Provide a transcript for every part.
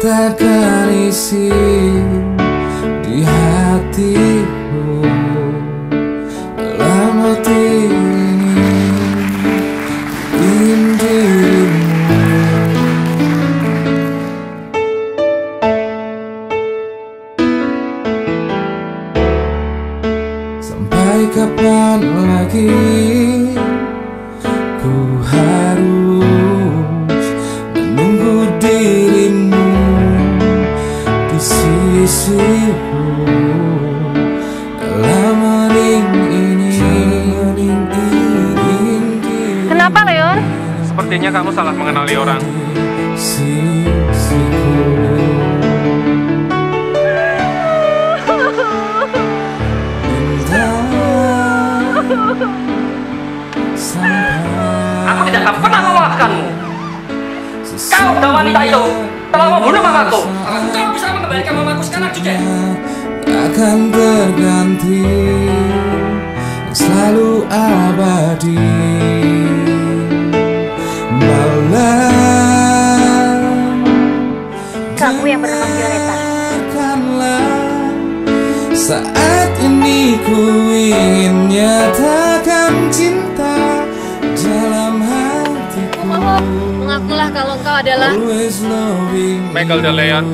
takkan isi di hatiku. Dalam hati ini ingin dirimu. Sampai kapan lagi ku harus menunggu dirimu di sisiku. Dalam hening ini. Kenapa, Leon? Sepertinya kamu salah mengenali orang. Sisiku. Aku tidak akan pernah memaafkanmu. Kau dan wanita itu telah membunuh mamaku. Kau bisa mengembalikan mamaku sekarang juga. Akan terganti, selalu abadi. Malam Kamu yang bernama Violeta. saat ini ku ingin nyatakan cinta dalam hatiku. Mengakulah kalau kau adalah Always loving Michael dan Leon.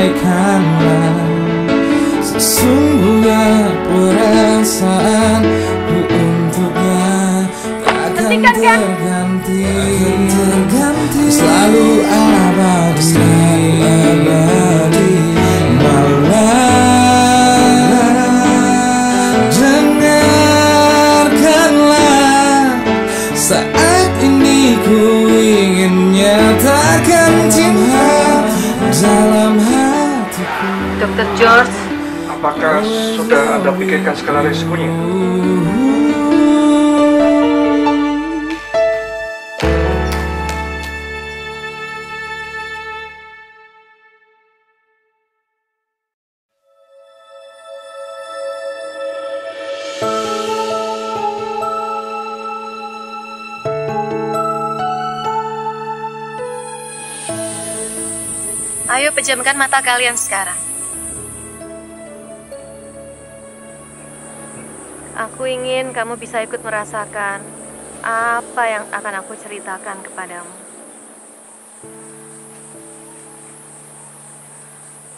Sampaikanlah sesungguhnya perasaanku untuknya. Takkan terganti, selalu abadi. Malam dengarkanlah, saat ini ku ingin nyatakan cinta dalam hatiku. Dr. George. Apakah sudah Anda pikirkan segala risikonya? Ayo pejamkan mata kalian sekarang. Aku ingin kamu bisa ikut merasakan apa yang akan aku ceritakan kepadamu.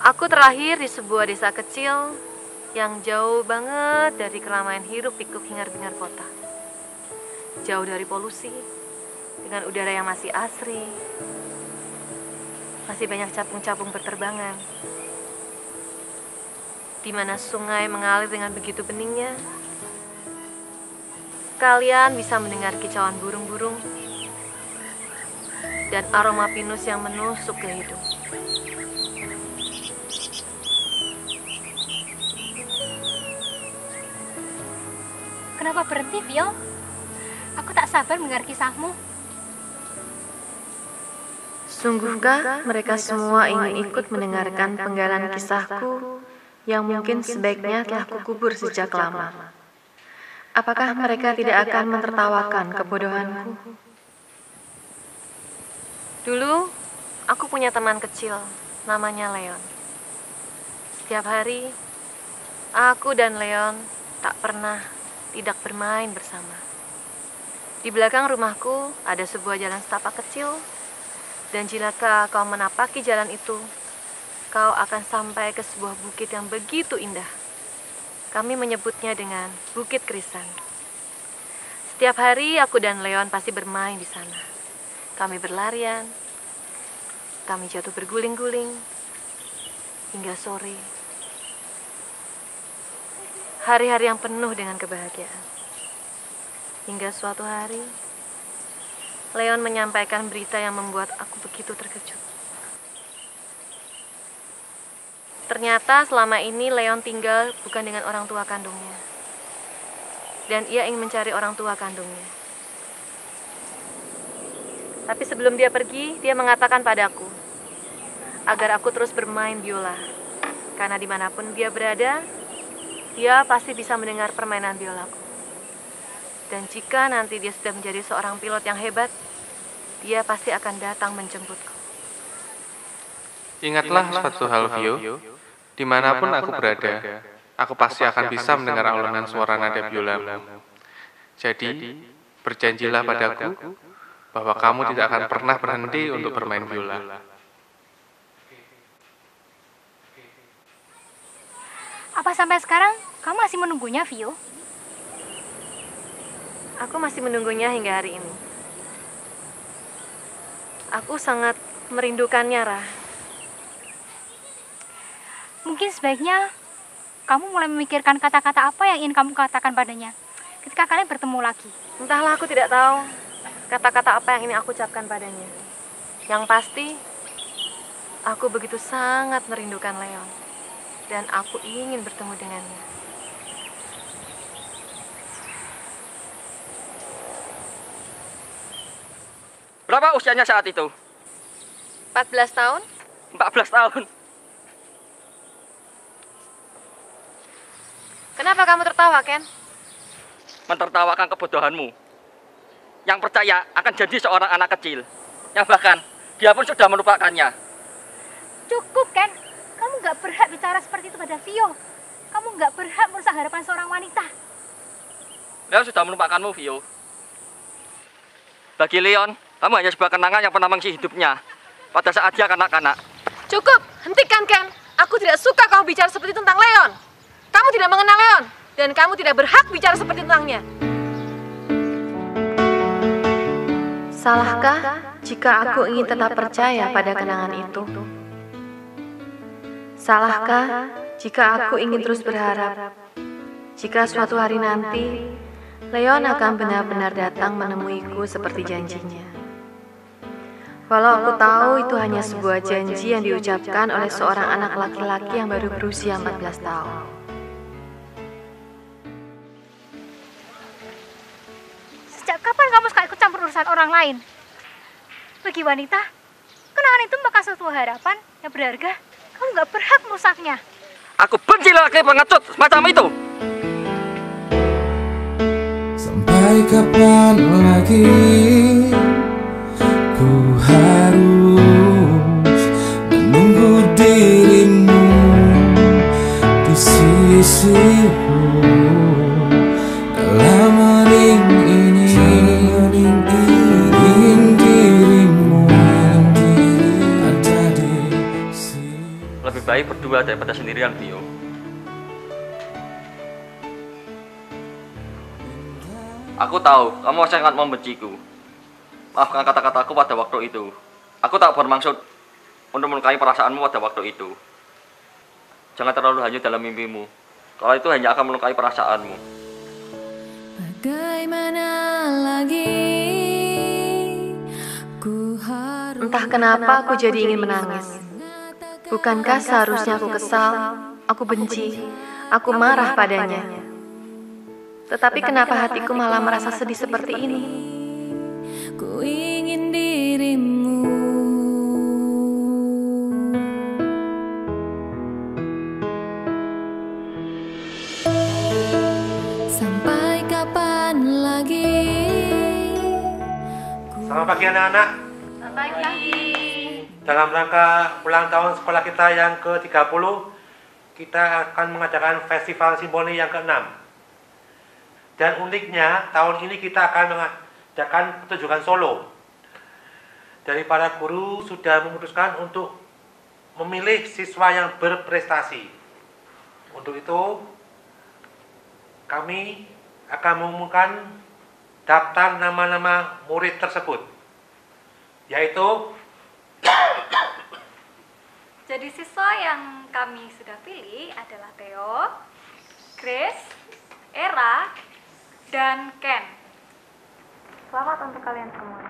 Aku terlahir di sebuah desa kecil yang jauh banget dari keramaian hiruk pikuk hingar-bingar kota. Jauh dari polusi, dengan udara yang masih asri. Masih banyak capung-capung berterbangan, di mana sungai mengalir dengan begitu beningnya. Kalian bisa mendengar kicauan burung-burung dan aroma pinus yang menusuk ke hidung. Kenapa berhenti, Phil? Aku tak sabar mendengar kisahmu. Sungguhkah mereka semua ingin ikut mendengarkan penggalan kisahku yang mungkin sebaiknya telah kukubur sejak lama? Apakah mereka tidak akan mentertawakan kebodohanku? Dulu, aku punya teman kecil, namanya Leon. Setiap hari, aku dan Leon tak pernah tidak bermain bersama. Di belakang rumahku ada sebuah jalan setapak kecil. Dan jika kau menapaki jalan itu, kau akan sampai ke sebuah bukit yang begitu indah. Kami menyebutnya dengan Bukit Krisan. Setiap hari aku dan Leon pasti bermain di sana. Kami berlarian, kami jatuh berguling-guling, hingga sore. Hari-hari yang penuh dengan kebahagiaan. Hingga suatu hari, Leon menyampaikan berita yang membuat aku begitu terkejut. Ternyata selama ini Leon tinggal bukan dengan orang tua kandungnya, dan ia ingin mencari orang tua kandungnya. Tapi sebelum dia pergi, dia mengatakan padaku agar aku terus bermain biola. Karena dimanapun dia berada, dia pasti bisa mendengar permainan biolaku. Dan jika nanti dia sudah menjadi seorang pilot yang hebat, dia pasti akan datang menjemputku. Ingatlah suatu hal, Vio. Dimanapun aku berada, aku pasti akan bisa mendengar alunan suara nada biolamu. Jadi, berjanjilah padaku bahwa kamu tidak akan pernah berhenti untuk bermain biola. Apa sampai sekarang kamu masih menunggunya, Vio? Aku masih menunggunya hingga hari ini. Aku sangat merindukannya, Rah. Mungkin sebaiknya kamu mulai memikirkan kata-kata apa yang ingin kamu katakan padanya ketika kalian bertemu lagi. Entahlah, aku tidak tahu kata-kata apa yang ingin aku ucapkan padanya. Yang pasti, aku begitu sangat merindukan Leon. Dan aku ingin bertemu dengannya. Berapa usianya saat itu? 14 tahun? 14 tahun. Kenapa kamu tertawa, Ken? Mentertawakan kebodohanmu. Yang percaya akan jadi seorang anak kecil. Yang bahkan dia pun sudah melupakannya. Cukup, Ken. Kamu nggak berhak bicara seperti itu pada Vio. Kamu nggak berhak merusak harapan seorang wanita. Leon sudah melupakanmu, Vio. Bagi Leon, kamu hanya sebuah kenangan yang pernah mengisi hidupnya pada saat dia kanak-kanak. Cukup, hentikan, Ken. Aku tidak suka kau bicara seperti tentang Leon. Kamu tidak mengenal Leon, dan kamu tidak berhak bicara seperti tentangnya. Salahkah jika aku ingin tetap percaya pada kenangan itu? Salahkah jika aku ingin terus berharap jika suatu hari nanti Leon akan benar-benar datang menemuiku seperti janjinya? Walau aku tahu itu hanya sebuah janji yang diucapkan oleh seorang anak laki-laki yang baru berusia 14 tahun. Sejak kapan kamu suka ikut campur urusan orang lain? Bagi wanita, kenangan itu bakal suatu harapan yang berharga. Kamu nggak berhak merusaknya. Aku benci lelaki pengecut semacam itu. Sampai kapan lagi ku harus menunggu dirimu di sisiku dalam ring ini, ingin dirimu ada di sini. Lebih baik berdua daripada sendirian, Vio. Aku tahu kamu sangat membenciku. Maafkan kata-kataku pada waktu itu. Aku tak bermaksud untuk melukai perasaanmu pada waktu itu. Jangan terlalu hanyut dalam mimpimu. Kalau itu hanya akan melukai perasaanmu. Bagaimana lagi ku harus. Entah kenapa aku jadi ingin menangis. Bukankah seharusnya aku kesal, aku benci, aku marah padanya? Tetapi kenapa hatiku malah merasa sedih seperti ini? Ku ingin dirimu. Sampai kapan lagi? Selamat pagi anak-anak. Selamat pagi. Dalam rangka ulang tahun sekolah kita yang ke-30, kita akan mengadakan festival simfoni yang ke-6. Dan uniknya, tahun ini kita akan mengadakan pertunjukan solo. Dari para guru sudah memutuskan untuk memilih siswa yang berprestasi. Untuk itu, kami akan mengumumkan daftar nama-nama murid tersebut, yaitu Jadi siswa yang kami sudah pilih adalah Theo, Grace, Era, dan Ken. Selamat untuk kalian semua.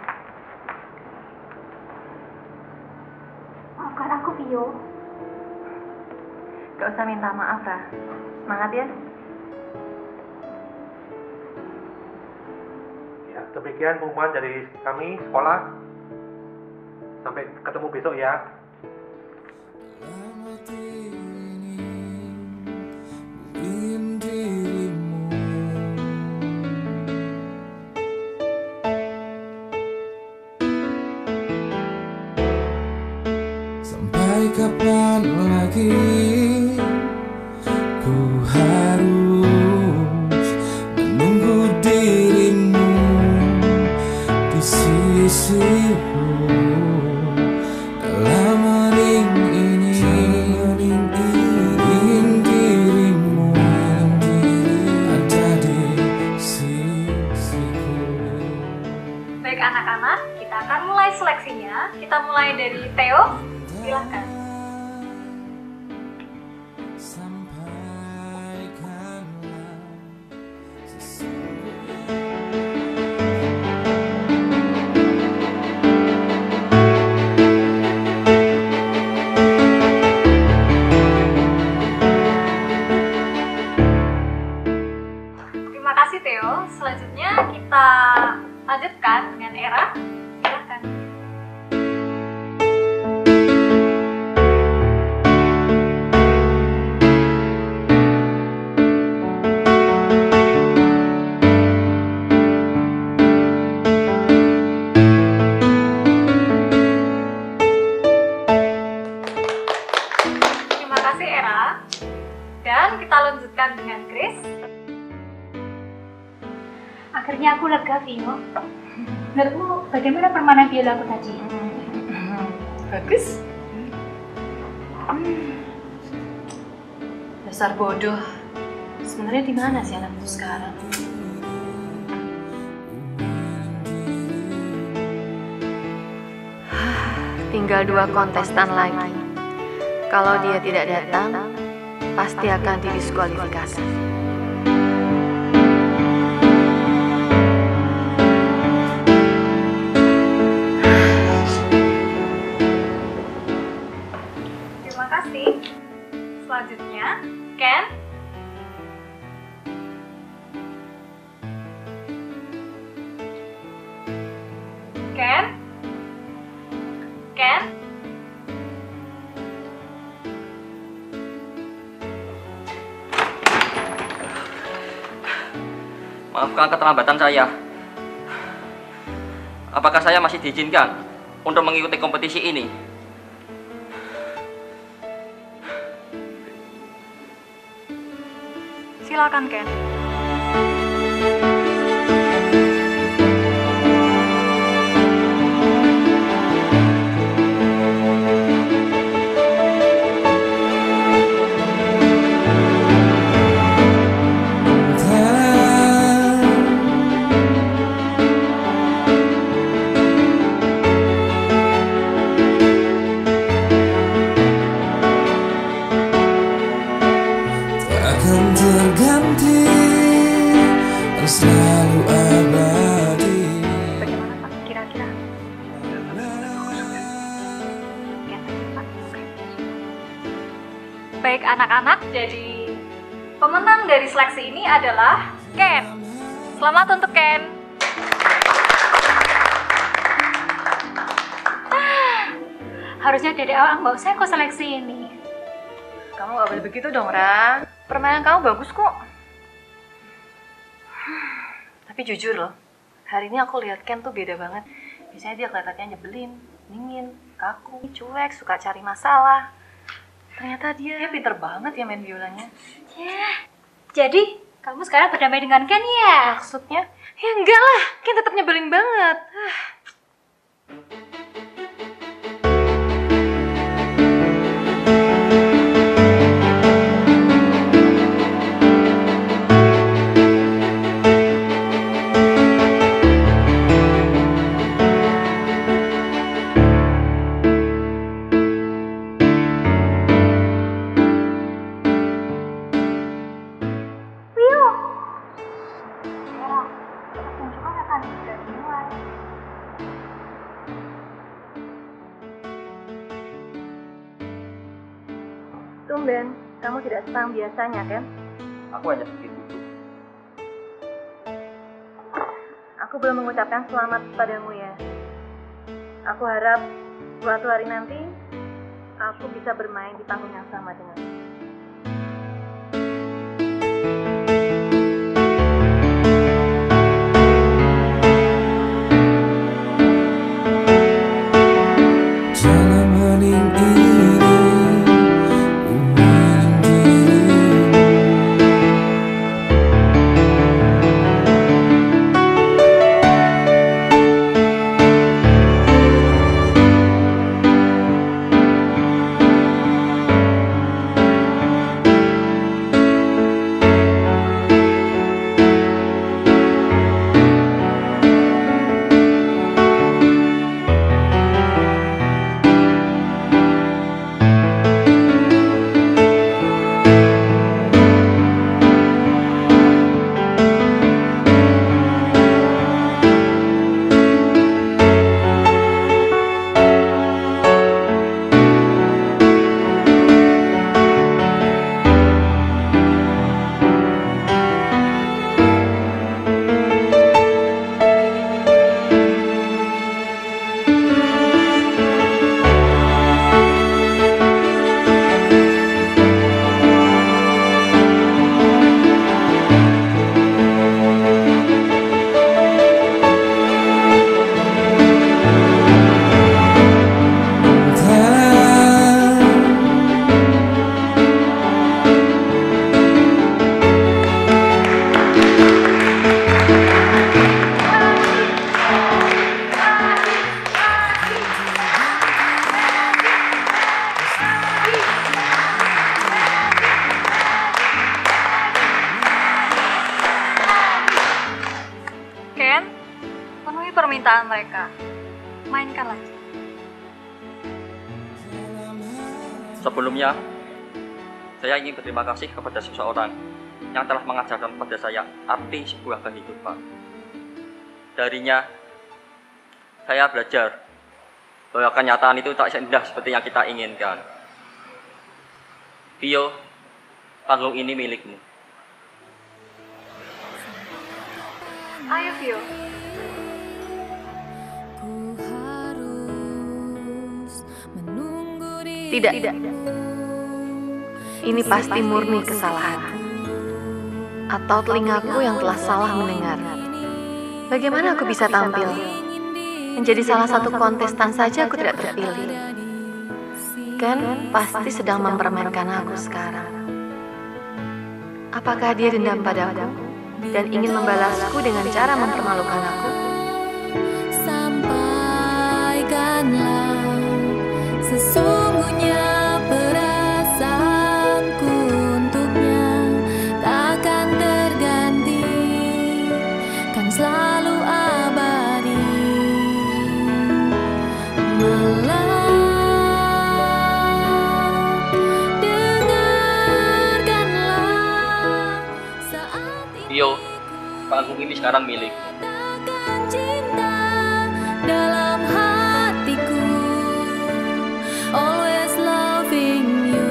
Maafkan aku, Vio. Gak usah minta maaf, Rah. Semangat ya. demikian pengumuman dari kami sekolah. Sampai ketemu besok ya. Dalam hati ini ingin dirimu. Sampai kapan lagi ku harus menunggu dirimu di sisiku. Dalam hening ini ingin dirimu ada di sisiku. Baik anak-anak, kita akan mulai seleksinya. Kita mulai dari Theo. Silakan. Sampaikanlah sesungguhnya. Terima kasih Theo. Selanjutnya kita lanjutkan dengan Era. Silakan. Terima kasih Era. Dan kita lanjutkan dengan Grace. Akhirnya aku lega, Vio. Menurutmu bagaimana permainan biola aku tadi? Bagus. Dasar bodoh. Sebenarnya di mana sih anakku sekarang? Tinggal 2 kontestan lagi. Kalau dia tidak datang, pasti akan didiskualifikasi. Terima kasih. Selanjutnya, Ken. Ken. Ken. Maafkan keterlambatan saya. Apakah saya masih diizinkan untuk mengikuti kompetisi ini? Silakan, Ken. Takkan terganti dan selalu abadi. Bagaimana Pak? Kira-kira? Baik anak-anak, jadi pemenang dari seleksi ini adalah Ken. Selamat untuk Ken. Harusnya dari awal nggak usah ikut seleksi ini. Kamu gak boleh begitu dong, Ra. Permainan kamu bagus kok. Tapi jujur loh, hari ini aku lihat Ken tuh beda banget. Biasanya dia kelihatannya nyebelin, dingin, kaku, cuek, suka cari masalah. Ternyata dia pinter banget ya main biolanya. Ya, jadi kamu sekarang berdamai dengan Ken ya? Maksudnya? Ya enggak lah, Ken tetap nyebelin banget. Tumben, kamu tidak setang biasanya, Ken? Aku hanya sedikit butuh. Aku Aku belum mengucapkan selamat padamu ya. Aku harap suatu hari nanti aku bisa bermain di panggung yang sama denganmu. Dalam hening ini ku ingin dirimu. Ken, penuhi permintaan mereka. Mainkan lagi. Sebelumnya, saya ingin berterima kasih kepada seseorang yang telah mengajarkan kepada saya arti sebuah kehidupan. Darinya, saya belajar bahwa kenyataan itu tak seindah seperti yang kita inginkan. Vio, panggung ini milikmu. Ayo, Vio. Ku harus menunggu Tidak. Ini pasti murni kesalahan. Atau telingaku yang telah salah mendengar. Bagaimana aku bisa tampil? Menjadi salah satu kontestan saja aku tidak terpilih. Ken pasti sedang mempermainkan aku sekarang. Apakah dia dendam padaku dan ingin membalasku dengan cara mempermalukan aku? sampaikanlah sesungguhnya perasaanku untuknya takkan terganti, kan selalu abadi. Malah dengarkanlah saat ini Vio, panggung ini sekarang milik. katakan cinta dalam hatiku, always loving you.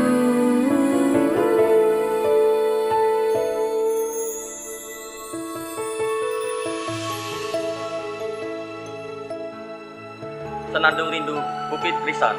Senandung Rindu, Bukit Lisan.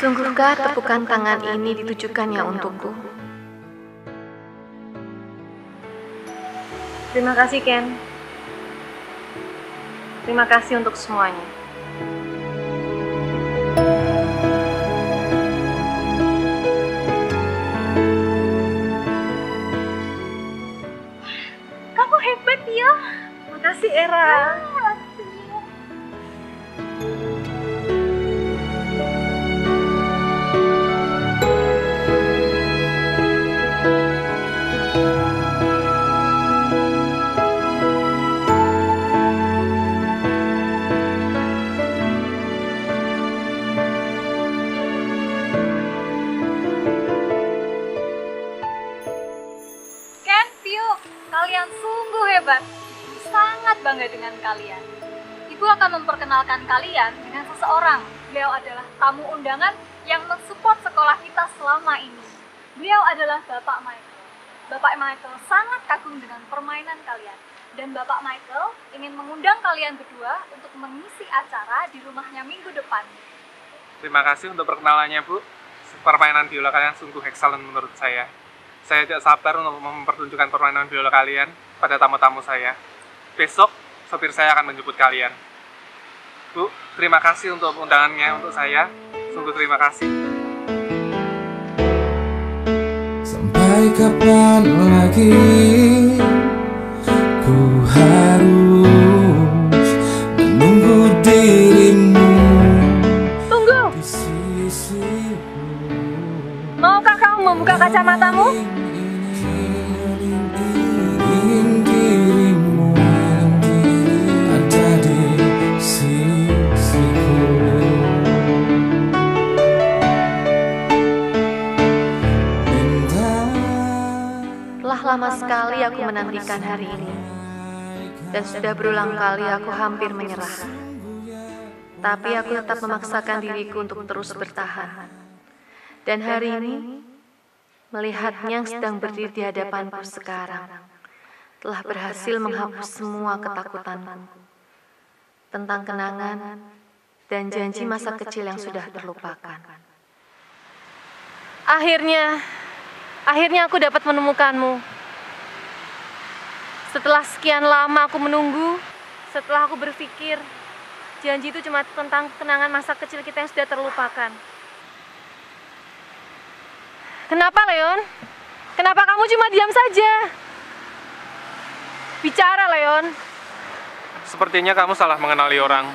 Sungguhkah tepukan tangan ini ditujukannya untukku? Terima kasih, Ken. Terima kasih untuk semuanya. Kamu hebat, Tio. Makasih, Era. Ken, Tio, kalian sungguh hebat. Sangat bangga dengan kalian. Ibu akan memperkenalkan kalian dengan seseorang. Beliau adalah tamu undangan yang mensupport sekolah kita selama ini. Beliau adalah Bapak Michael. Bapak Michael sangat kagum dengan permainan kalian. Dan Bapak Michael ingin mengundang kalian berdua untuk mengisi acara di rumahnya minggu depan. Terima kasih untuk perkenalannya, Bu. Permainan biola kalian sungguh excellent menurut saya. Saya tidak sabar untuk mempertunjukkan permainan biola kalian pada tamu-tamu saya. Besok, sopir saya akan menjemput kalian. Bu, terima kasih untuk undangannya untuk saya. Sungguh terima kasih. Sampai kapan lagi ku harus menunggu dirimu Tunggu! di sisiku. Maukah kamu membuka kacamatamu? Ingin dirimu ada di sisiku. Telah lama sekali aku menantikan hari ini. Dan sudah berulang kali aku hampir menyerah. Tapi aku tetap memaksakan diriku untuk terus bertahan. Dan hari ini, melihatnya yang sedang berdiri di hadapanku sekarang, telah berhasil menghapus semua ketakutanku tentang kenangan dan janji masa kecil yang sudah terlupakan. Akhirnya aku dapat menemukanmu. Setelah sekian lama aku menunggu, setelah aku berpikir, janji itu cuma tentang kenangan masa kecil kita yang sudah terlupakan. Kenapa, Leon? Kenapa kamu cuma diam saja? Bicara, Leon. Sepertinya kamu salah mengenali orang.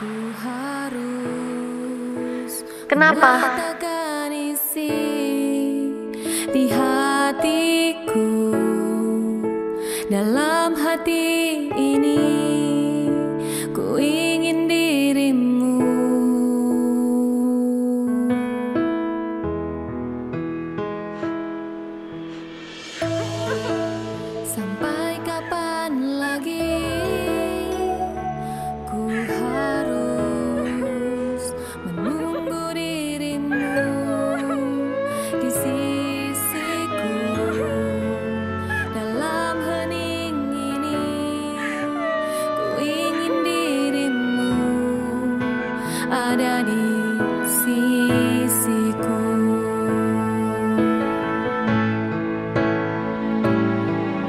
Ku harus Kenapa? meletakkan isi di hatiku. Dalam hati ini ku ingin dirimu. Sampai kapan lagi ku harus menunggu dirimu di sisiku. Dalam hening ini ku ingin dirimu ada di sisiku.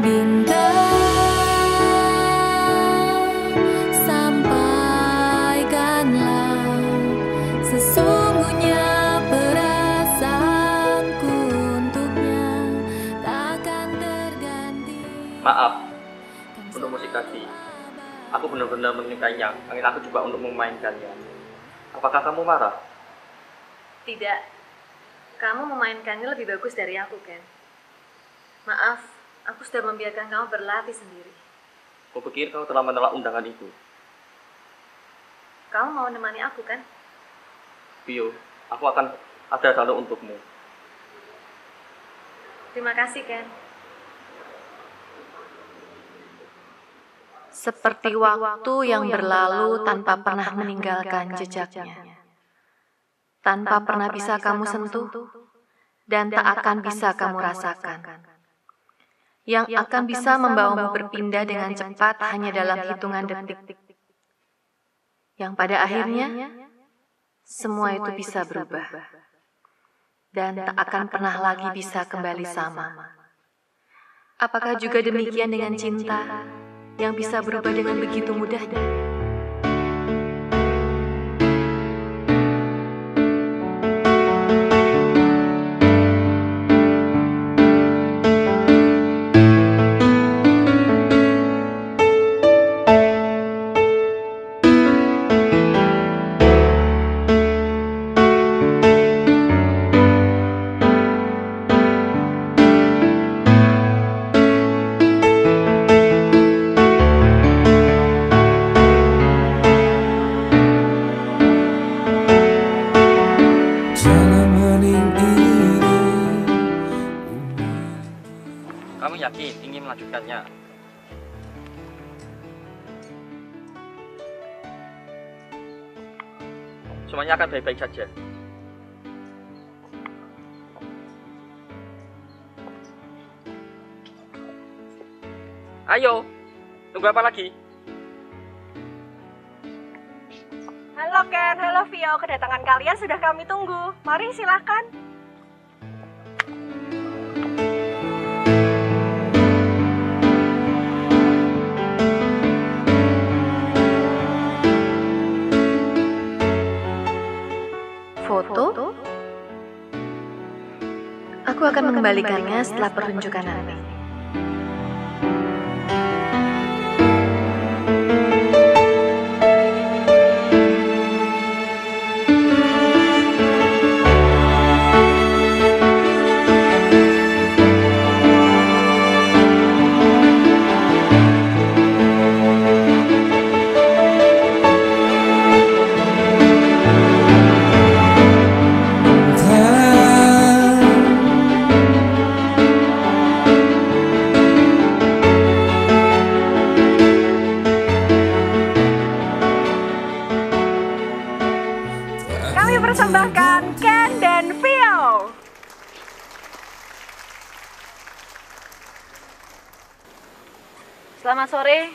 Bintang, sampaikanlah sesungguhnya perasaanku untuknya takkan terganti. Maaf untuk musik tadi. Aku benar-benar menyukainya. Ingin aku juga untuk memainkannya. Apakah kamu marah? Tidak. Kamu memainkannya lebih bagus dari aku, Ken. Maaf, aku sudah membiarkan kamu berlatih sendiri. Kupikir kau telah menolak undangan itu. Kamu mau menemani aku, kan? Bio, aku akan ada selalu untukmu. Terima kasih, Ken. Seperti waktu yang berlalu tanpa pernah meninggalkan jejaknya. Tanpa pernah bisa kamu sentuh, dan tak akan bisa kamu rasakan. Yang akan bisa membawamu berpindah dengan cepat hanya dalam hitungan detik. Yang pada akhirnya, semua itu bisa berubah. Dan tak akan pernah lagi bisa kembali sama. Apakah juga demikian dengan cinta yang bisa berubah dengan begitu mudahnya? Dalam hening ini Kami yakin ingin melanjutkannya. Semuanya akan baik-baik saja. Ayo, tunggu apa lagi? Halo Ken, halo Vio, kedatangan kalian sudah kami tunggu. Mari silahkan. Foto? Aku akan mengembalikannya setelah pertunjukan nanti. Kami persembahkan Ken dan Vio. Selamat sore.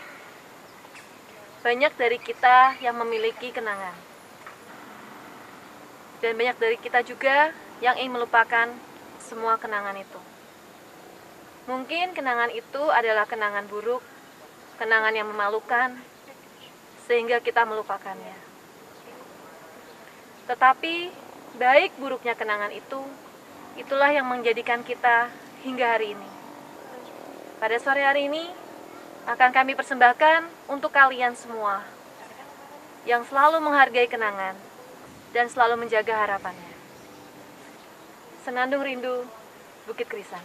Banyak dari kita yang memiliki kenangan. Dan banyak dari kita juga yang ingin melupakan semua kenangan itu. Mungkin kenangan itu adalah kenangan buruk, kenangan yang memalukan, sehingga kita melupakannya. Tetapi, baik buruknya kenangan itu, itulah yang menjadikan kita hingga hari ini. Pada sore hari ini, akan kami persembahkan untuk kalian semua yang selalu menghargai kenangan dan selalu menjaga harapannya. Senandung Rindu, Bukit Krisan.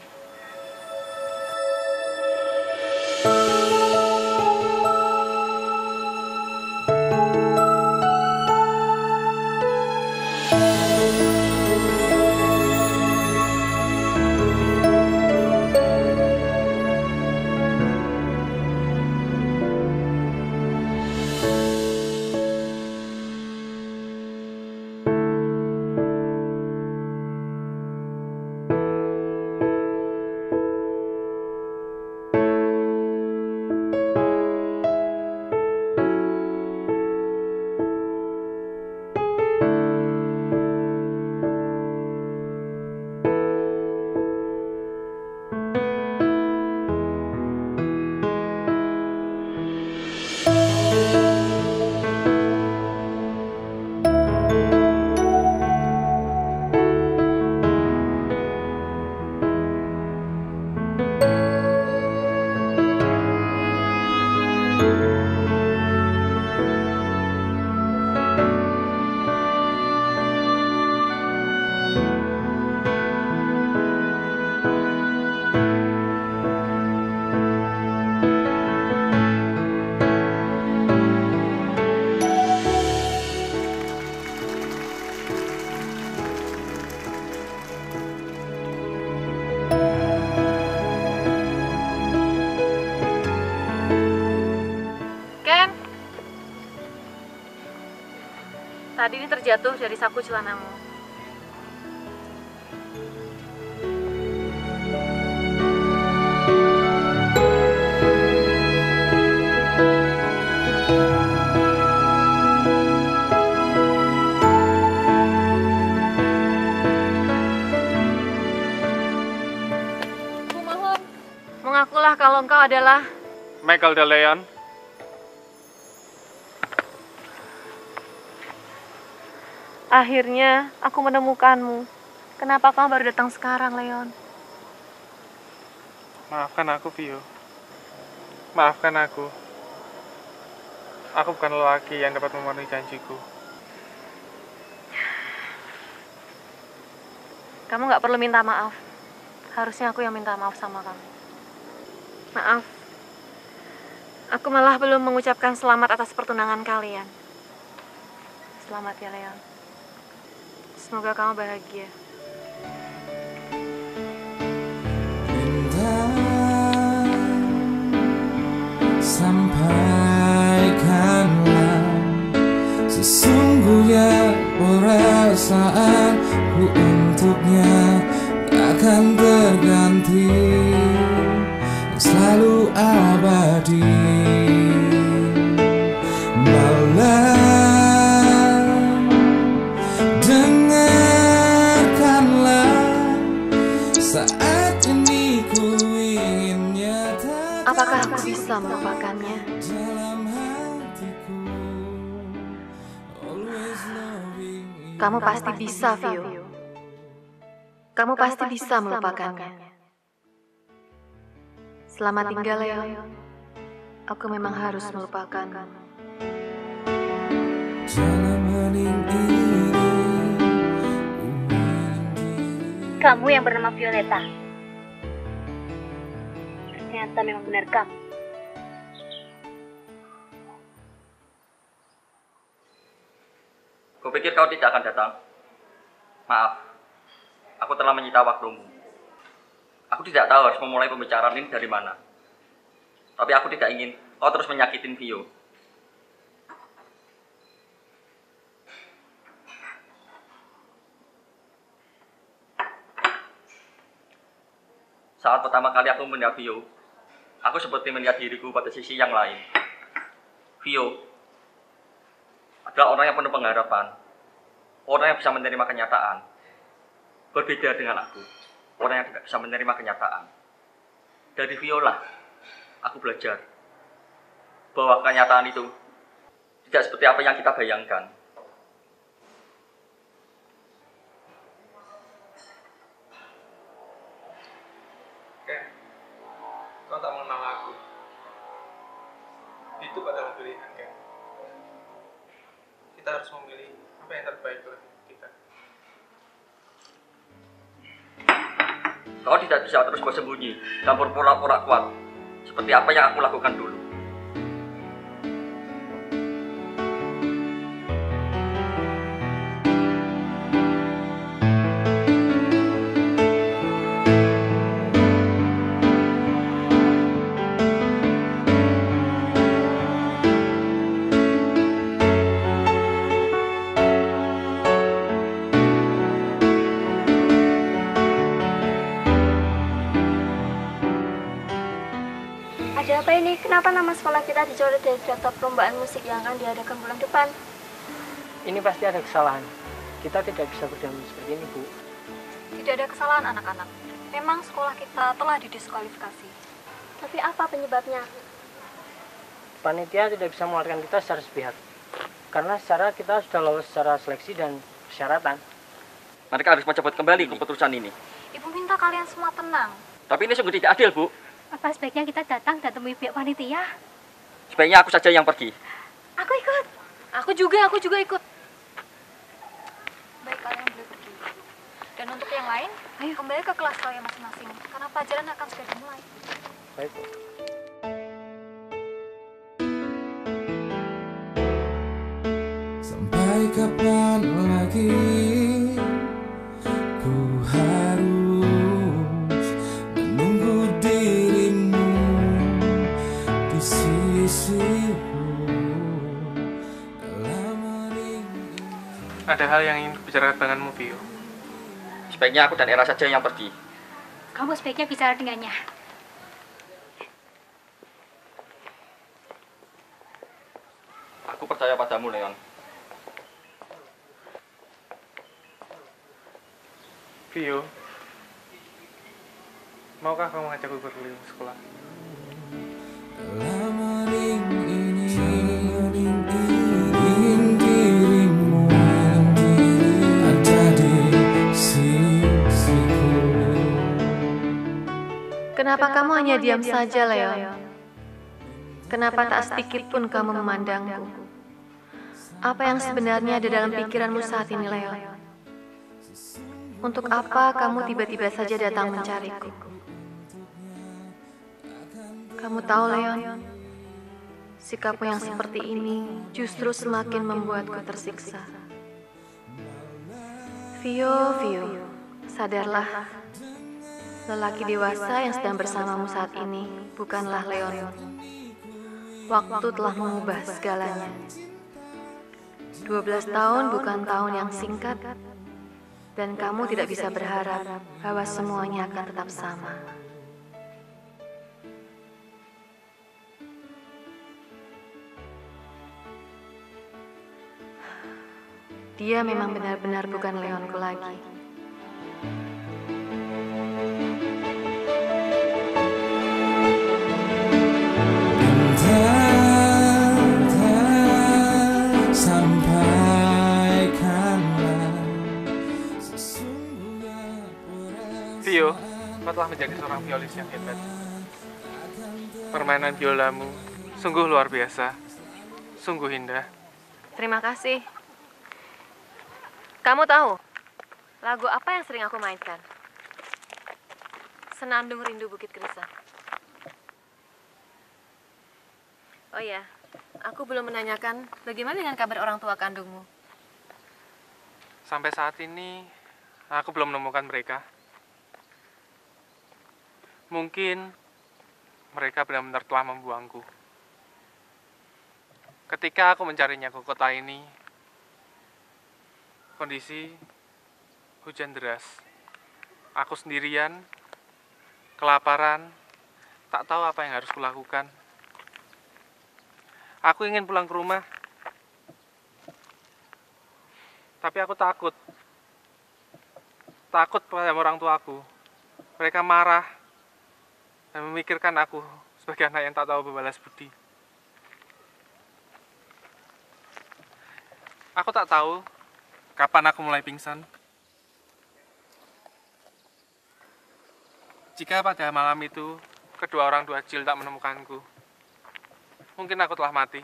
Tadi ini terjatuh dari saku celanamu. adalah Michael de Leon. akhirnya aku menemukanmu. Kenapa kamu baru datang sekarang, Leon? Maafkan aku, Vio. Maafkan aku. Aku bukan lelaki yang dapat memenuhi janjiku. Kamu nggak perlu minta maaf. Harusnya aku yang minta maaf sama kamu. Maaf. Aku malah belum mengucapkan selamat atas pertunangan kalian. Selamat ya, Leon. Semoga kamu bahagia. Sampaikanlah sesungguhnya perasaanku untuknya akan terganti, selalu abadi. Malam, dengarkanlah, saat ini ku ingin nyatakan Apakah aku bisa melupakannya? dalam hatiku, always loving you. Kamu pasti bisa, Vio. Kamu pasti bisa melupakannya. Selamat tinggal, Leon. Aku memang harus melupakanmu. Dalam hening ini, Kamu yang bernama Violeta. Ternyata memang benar kamu. Kupikir kau tidak akan datang. Maaf, aku telah menyita waktumu. Aku tidak tahu harus memulai pembicaraan ini dari mana. Tapi aku tidak ingin kau terus menyakitin Vio. Saat pertama kali aku melihat Vio, aku seperti melihat diriku pada sisi yang lain. Vio adalah orang yang penuh pengharapan, orang yang bisa menerima kenyataan. Berbeda dengan aku, orang yang tidak bisa menerima kenyataan. Dari Viola, aku belajar bahwa kenyataan itu tidak seperti apa yang kita bayangkan. Kau tak mengenal aku. Itu adalah pilihan, Ken. Kita harus memilih apa yang terbaik untuk kita. Kau tidak bisa terus bersembunyi dan berpura-pura kuat seperti apa yang aku lakukan dulu. Ada apa ini? Kenapa nama sekolah kita dicoret dari daftar perlombaan musik yang akan diadakan bulan depan? Ini pasti ada kesalahan. Kita tidak bisa berdamai seperti ini, Bu. Tidak ada kesalahan anak-anak. Memang sekolah kita telah didiskualifikasi. Tapi apa penyebabnya? Panitia tidak bisa mengeluarkan kita secara sepihak. Karena secara kita sudah lolos secara seleksi dan persyaratan. Mereka harus mencoba kembali keputusan ini. Ibu minta kalian semua tenang. Tapi ini sungguh tidak adil, Bu. Apa sebaiknya kita datang dan temui pihak panitia? Sebaiknya aku saja yang pergi. Aku ikut. Aku juga ikut. Baik, kalian boleh pergi. Dan untuk yang lain, ayo kembali ke kelas kalian masing-masing. Karena pelajaran akan segera dimulai. Baik, Bu. sampai kapan lagi ku harus menunggu dirimu di sisiku dalam hening ini. Ada hal yang ingin bicarakan denganmu, Vio. Sebaiknya aku dan Era saja yang pergi. Kamu sebaiknya bicara dengannya. Aku percaya padamu, Leon. Vio, maukah kamu mengajakku berkeliling sekolah? Kenapa kamu hanya diam saja, Leon? Kenapa tak sedikit pun kamu memandangku? Apa yang sebenarnya ada dalam pikiranmu saat ini, Leon? Untuk apa kamu tiba-tiba saja datang mencariku? Kamu tahu, Leon, sikapmu yang seperti ini justru semakin membuatku tersiksa. Vio, sadarlah. Lelaki dewasa yang sedang bersamamu saat ini bukanlah Leon. Waktu telah mengubah segalanya. 12 tahun bukan tahun yang singkat, dan kamu tidak bisa berharap bahwa semuanya akan tetap sama. Dia memang benar-benar bukan Leonku lagi. Vio, kau telah menjadi seorang violis yang hebat. Permainan biolamu sungguh luar biasa, sungguh indah. Terima kasih. Kamu tahu lagu apa yang sering aku mainkan? Senandung Rindu Bukit Krisan. Oh ya, aku belum menanyakan bagaimana dengan kabar orang tua kandungmu. Sampai saat ini, aku belum menemukan mereka. Mungkin mereka benar-benar telah membuangku. Ketika aku mencarinya ke kota ini, kondisi hujan deras. Aku sendirian, kelaparan, tak tahu apa yang harus kulakukan. Aku ingin pulang ke rumah, tapi aku takut. Takut pada orang tuaku. Mereka marah dan memikirkan aku sebagai anak yang tak tahu berbalas budi. Aku tak tahu kapan aku mulai pingsan. Jika pada malam itu kedua orang tua Jill tak menemukanku, mungkin aku telah mati.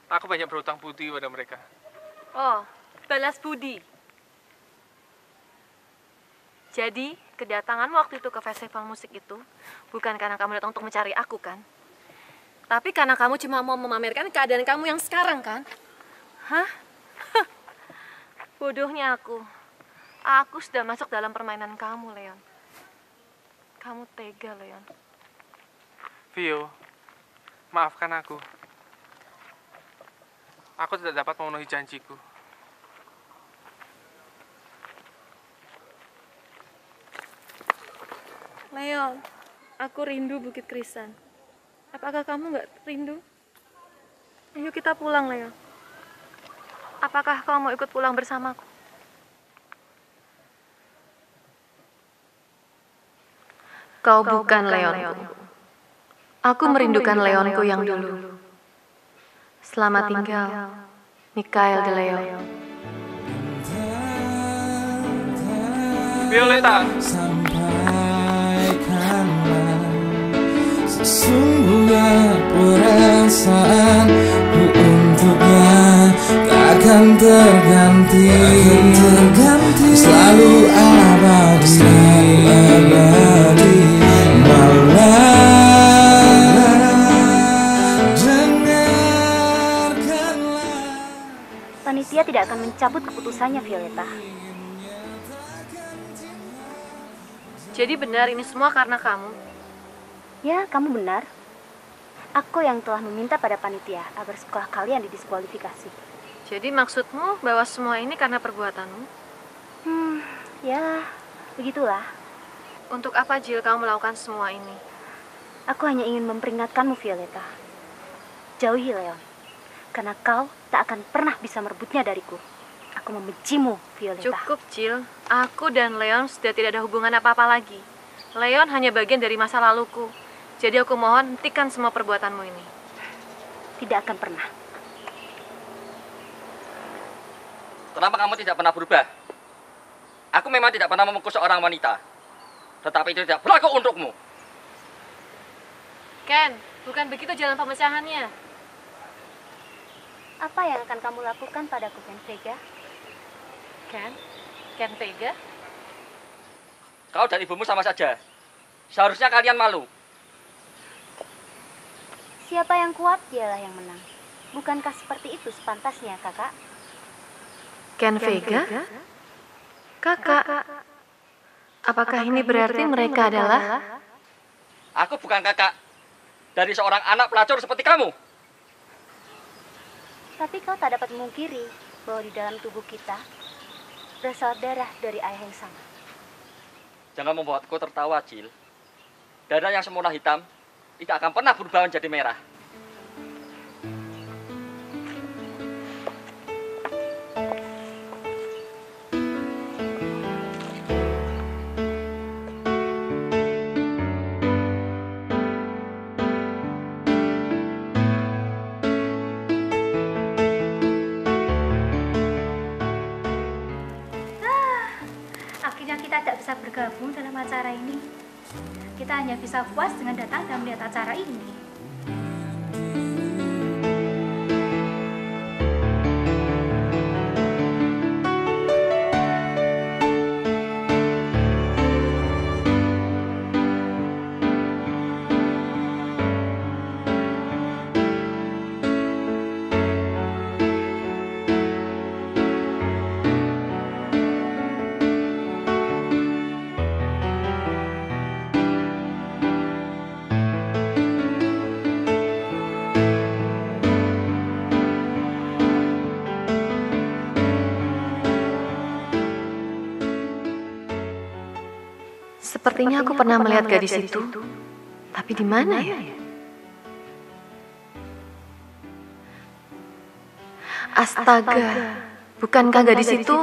Aku banyak berhutang budi pada mereka. Oh, balas budi. Jadi, kedatanganmu waktu itu ke festival musik itu bukan karena kamu datang untuk mencari aku, kan? Tapi karena kamu cuma mau memamerkan keadaan kamu yang sekarang, kan? Hah? Bodohnya aku. Aku sudah masuk dalam permainan kamu, Leon. Kamu tega, Leon. Vio, maafkan aku. Aku tidak dapat memenuhi janjiku. Leon, aku rindu Bukit Krisan. Apakah kamu nggak rindu? Ayo kita pulang, Leon. Apakah kau mau ikut pulang bersamaku? Kau bukan Leonku. Aku merindukan Leonku yang dulu. Selamat tinggal, Mikael de Leon. Violeta. Sesungguhnya perasaanku untuknya takkan terganti, selalu abadi, Panitia tidak akan mencabut keputusannya, Violeta. Jadi benar ini semua karena kamu? Ya, kamu benar. Aku yang telah meminta pada panitia agar sekolah kalian didiskualifikasi. Jadi maksudmu bahwa semua ini karena perbuatanmu? Ya, begitulah. Untuk apa, Jill, kamu melakukan semua ini? Aku hanya ingin memperingatkanmu, Violeta. Jauhi Leon, karena kau tak akan pernah bisa merebutnya dariku. Aku membencimu, Violeta. Cukup, Jill. Aku dan Leon sudah tidak ada hubungan apa-apa lagi. Leon hanya bagian dari masa laluku. Jadi aku mohon hentikan semua perbuatanmu ini. Tidak akan pernah. Kenapa kamu tidak pernah berubah? Aku memang tidak pernah memukul seorang wanita. tetapi itu tidak berlaku untukmu. Ken, bukan begitu jalan pemecahannya. Apa yang akan kamu lakukan padaku, Ken Vega? Ken Vega? Kau dan ibumu sama saja. Seharusnya kalian malu. Siapa yang kuat, dialah yang menang. Bukankah seperti itu sepantasnya, kakak? Ken Vega? Kakak? Apakah ini berarti mereka adalah... Aku bukan kakak dari seorang anak pelacur seperti kamu. Tapi kau tak dapat memungkiri bahwa di dalam tubuh kita berasal darah dari ayah yang sama. Jangan membuatku tertawa, Cil. Darah yang semula hitam tidak akan pernah berubah menjadi merah. Akhirnya kita tidak bisa bergabung dalam acara ini. Kita hanya bisa puas dengan datang dan melihat acara ini. Sepertinya aku pernah melihat gadis itu. Tapi di mana ya? Astaga, bukankah gadis itu?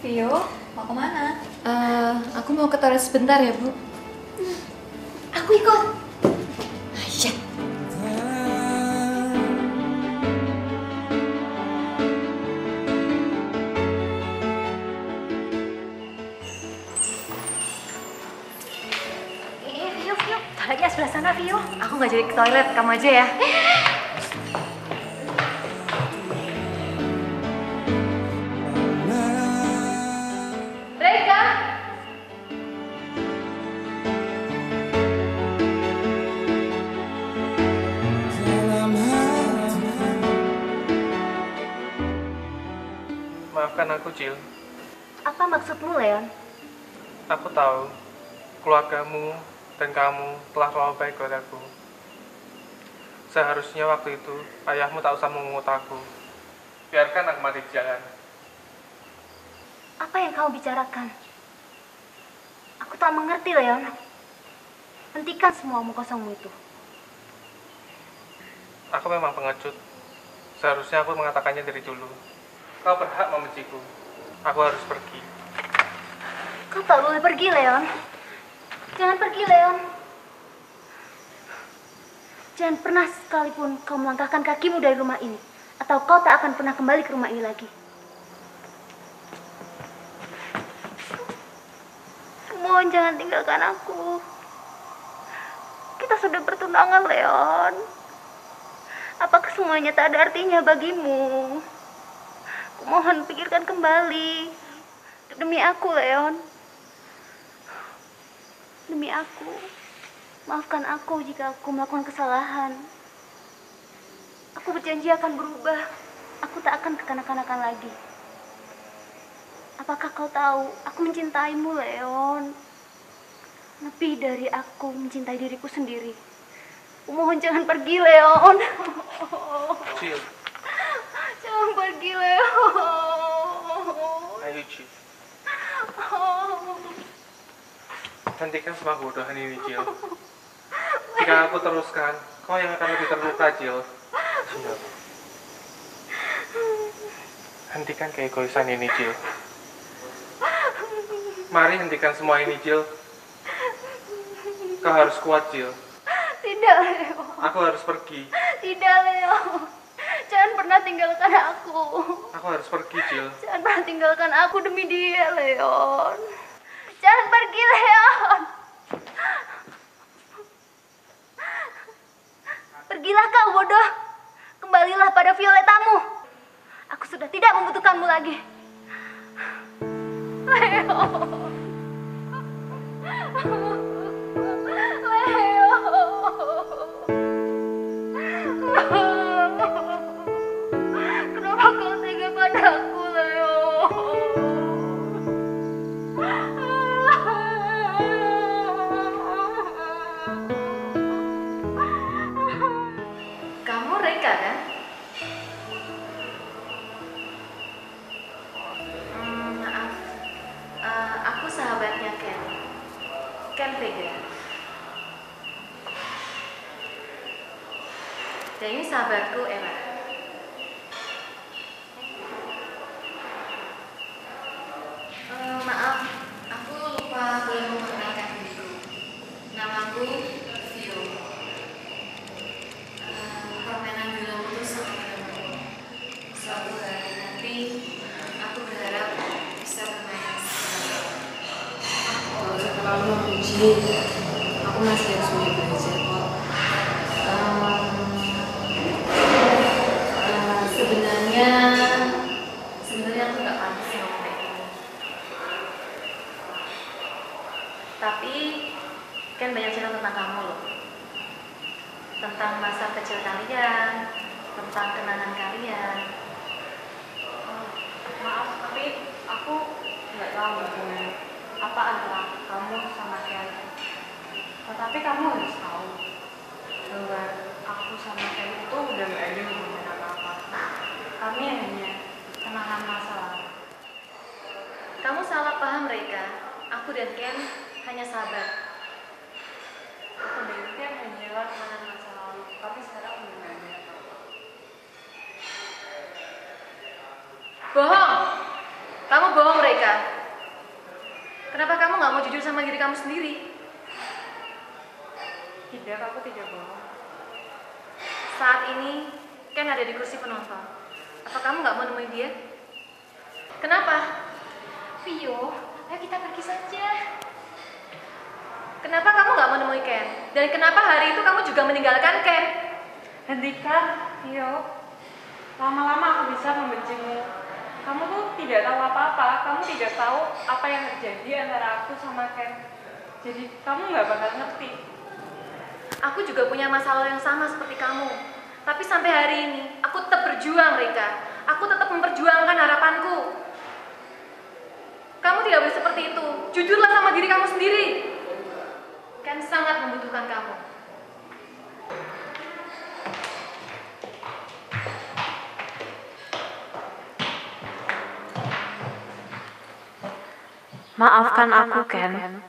Vio, mau kemana? Aku mau ke toilet sebentar ya, Bu. Aku ikut. Ya. Vio, toiletnya sebelah sana, Vio. Aku nggak jadi ke toilet, kamu aja ya. Reka! Maafkan aku, Cil. Apa maksudmu, Leon? Aku tahu keluargamu dan kamu telah terlalu baik buat aku. Seharusnya waktu itu ayahmu tak usah memungut aku. Biarkan aku mati di jalan. Apa yang kamu bicarakan? Aku tak mengerti, Leon. Hentikan semua omong kosongmu itu. Aku memang pengecut. Seharusnya aku mengatakannya dari dulu. Kau berhak membenciku. Aku harus pergi. Kau tak boleh pergi, Leon. Jangan pergi, Leon. Jangan pernah sekalipun kau melangkahkan kakimu dari rumah ini. Atau kau tak akan pernah kembali ke rumah ini lagi. Mohon jangan tinggalkan aku. Kita sudah bertunangan, Leon. Apakah semuanya tak ada artinya bagimu? Mohon pikirkan kembali. Demi aku, Leon. Demi aku. Maafkan aku jika aku melakukan kesalahan. Aku berjanji akan berubah. Aku tak akan kekanak-kanakan lagi. Apakah kau tahu, aku mencintaimu, Leon. Lebih dari aku mencintai diriku sendiri. Mohon jangan pergi, Leon. Cil. Jangan pergi, Leon. Ayo, Cil. Hentikan semua kebodohan ini, Cil. Jika aku teruskan, kau yang akan lebih terluka, Cil. Cil. Hentikan keegoisan ini, Cil. Mari hentikan semua ini, Cil. Kau harus kuat, Cil. Tidak, Leo. Aku harus pergi. Tidak, Leo. Jangan pernah tinggalkan aku. Aku harus pergi, Jill. Jangan pernah tinggalkan aku demi dia, Leon. Jangan pergi, Leon. Pergilah kau, bodoh. Kembalilah pada Violetamu. Aku sudah tidak membutuhkanmu lagi. Leon. Kenapa kau tega padaku, Leo? Kamu Reka kan? Maaf, aku sahabatnya Ken Vega. Dan ini sahabatku Ella. Maaf, aku lupa belum memperkenalkan diriku. Namaku Vio. Permainan bilang itu sangat menarik. Suatu hari nanti, aku berharap bisa bermain sama. Kalau setelah memuji, aku masih harus mulai belajar kok. Sebenarnya aku nggak pantas ngomong kayak gini. Tapi kan banyak cerita tentang kamu loh, tentang masa kecil kalian, tentang kenangan kalian. Maaf, tapi aku nggak tahu hubungan apa antara kamu sama Ken. Tetapi kamu harus tahu bahwa aku sama Ken itu udah nggak ada hubungan apa-apa. Kami hanya kenangan masa lalu. Kamu salah paham, Reka. Aku dan Ken hanya sahabat. Aku dan Ken hanyalah kenangan masa lalu, tapi sekarang udah nggak ada apa-apa. Bohong! Kamu bohong, Reka. Kenapa kamu nggak mau jujur sama diri kamu sendiri? Tidak, aku tidak bohong. Saat ini, Ken ada di kursi penonton. Apa kamu nggak mau nemuin dia? Kenapa? Vio, ayo kita pergi saja. Kenapa kamu nggak mau nemuin Ken? Dan kenapa hari itu kamu juga meninggalkan Ken? Hentikan, Vio. Lama-lama aku bisa membencimu. Kamu tuh tidak tahu apa-apa. Kamu tidak tahu apa yang terjadi antara aku sama Ken. Jadi kamu nggak bakal ngerti. Aku juga punya masalah yang sama seperti kamu. Tapi sampai hari ini, aku tetap berjuang, Reka. Aku tetap memperjuangkan harapanku. Kamu tidak boleh seperti itu. Jujurlah sama diri kamu sendiri. Ken sangat membutuhkan kamu. Maafkan aku, Ken.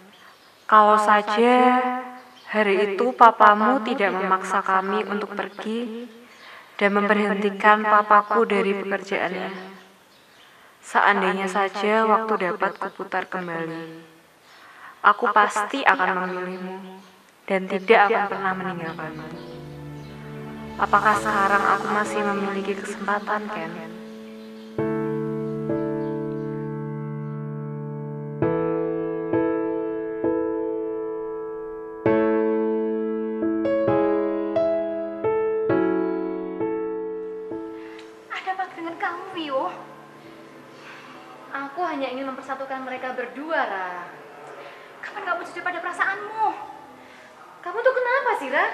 Kalau saja hari itu papamu tidak memaksa kami untuk pergi dan memberhentikan papaku dari pekerjaannya. Seandainya saja waktu dapat kuputar kembali, aku pasti akan memilihmu dan tidak akan pernah meninggalkanmu. Apakah sekarang aku masih memiliki kesempatan, Ken? Aku hanya ingin mempersatukan mereka berdua, Ra. Kapan kamu jujur pada perasaanmu? Kamu tuh kenapa sih, Ra?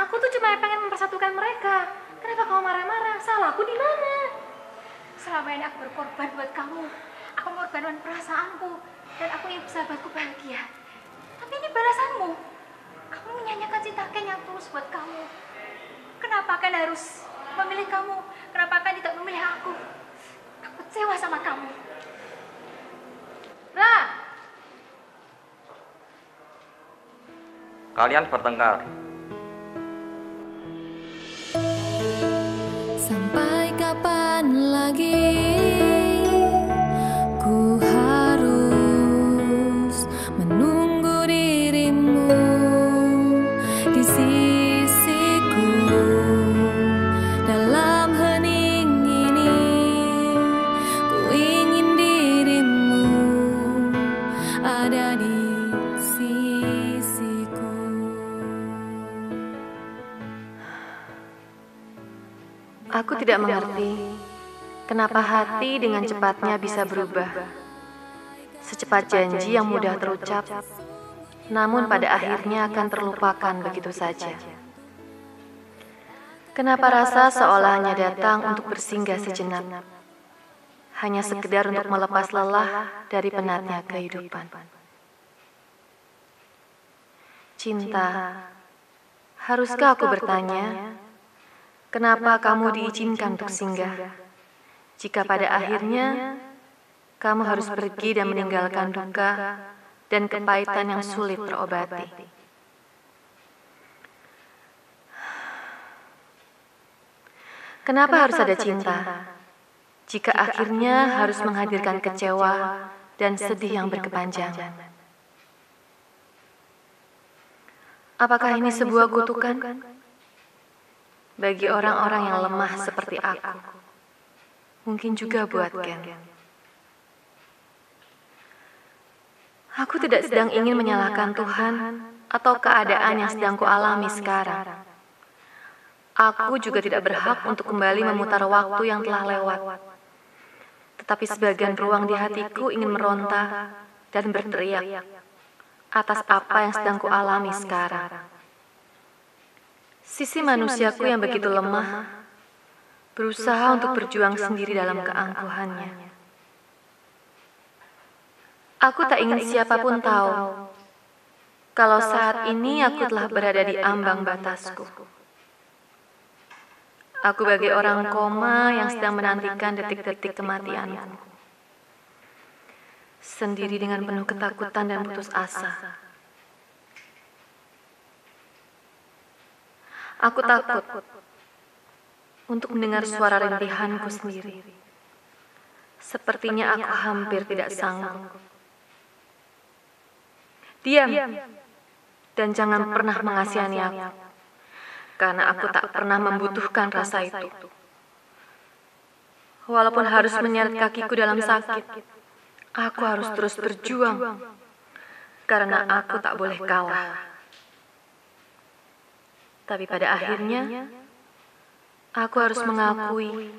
Aku tuh cuma pengen mempersatukan mereka. Kenapa kamu marah-marah? Salahku di mana? Selama ini aku berkorban buat kamu. Aku mengorbankan perasaanku dan aku ingin sahabatku bahagia. Tapi ini balasanmu. Kamu menyanyikan cinta Ken yang tulus buat kamu. Kenapa Ken harus memilih kamu? Kenapa Ken tidak memilih aku? Aku kecewa sama kamu. Ra! Kalian bertengkar. Sampai kapan lagi ku harus menunggu dirimu di sini? Aku tidak mengerti kenapa hati dengan cepatnya bisa berubah. Secepat janji yang mudah terucap, namun pada akhirnya akan terlupakan begitu saja. Kenapa rasa seolah hanya datang untuk bersinggah sejenak, hanya sekedar untuk melepas lelah dari penatnya kehidupan. Cinta, haruskah aku bertanya, kenapa kamu diizinkan untuk singgah, jika pada akhirnya kamu harus pergi dan meninggalkan duka dan kepahitan yang sulit terobati. Kenapa harus ada cinta, jika akhirnya harus menghadirkan kecewa dan sedih yang berkepanjangan? Apakah ini sebuah kutukan? Bagi orang-orang yang lemah seperti aku, mungkin juga buat Ken. Aku tidak sedang ingin menyalahkan Tuhan atau keadaan yang sedang kualami sekarang. Aku juga tidak berhak untuk kembali memutar waktu yang telah lewat. Tetapi sebagian ruang di hatiku ingin meronta dan berteriak atas apa yang sedang kualami sekarang. Sisi manusiaku yang begitu lemah berusaha untuk berjuang sendiri dalam keangkuhannya. Aku tak ingin siapapun tahu kalau saat ini aku telah berada di ambang batasku. Aku bagai orang koma yang sedang menantikan detik-detik kematianku, sendiri dengan penuh ketakutan dan putus asa. Aku takut untuk mendengar suara rintihanku sendiri. Sepertinya aku hampir tidak sanggup. Diam, dan jangan pernah mengasihani aku, karena aku tak pernah membutuhkan rasa itu. Walaupun harus menyeret kakiku dalam sakit, aku harus terus berjuang, karena aku tak boleh kalah. Tapi pada akhirnya, aku harus mengakui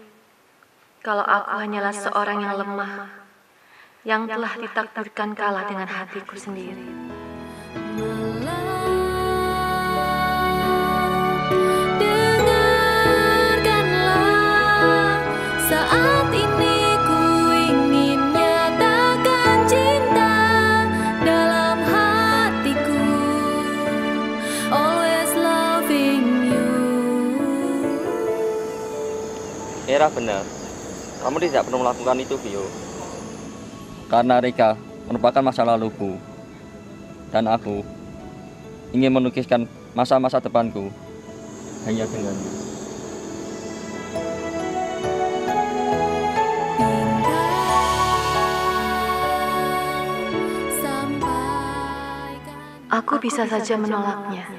kalau aku hanyalah seorang yang lemah, yang telah ditakdirkan kalah dengan hatiku sendiri. Dengarkanlah, saat ini ku ingin nyatakan cinta dalam hatiku, always loving you. Era benar, kamu tidak perlu melakukan itu, Vio. Karena Rika merupakan masa laluku, dan aku ingin melukiskan masa-masa depanku hanya denganmu. Aku bisa saja menolaknya.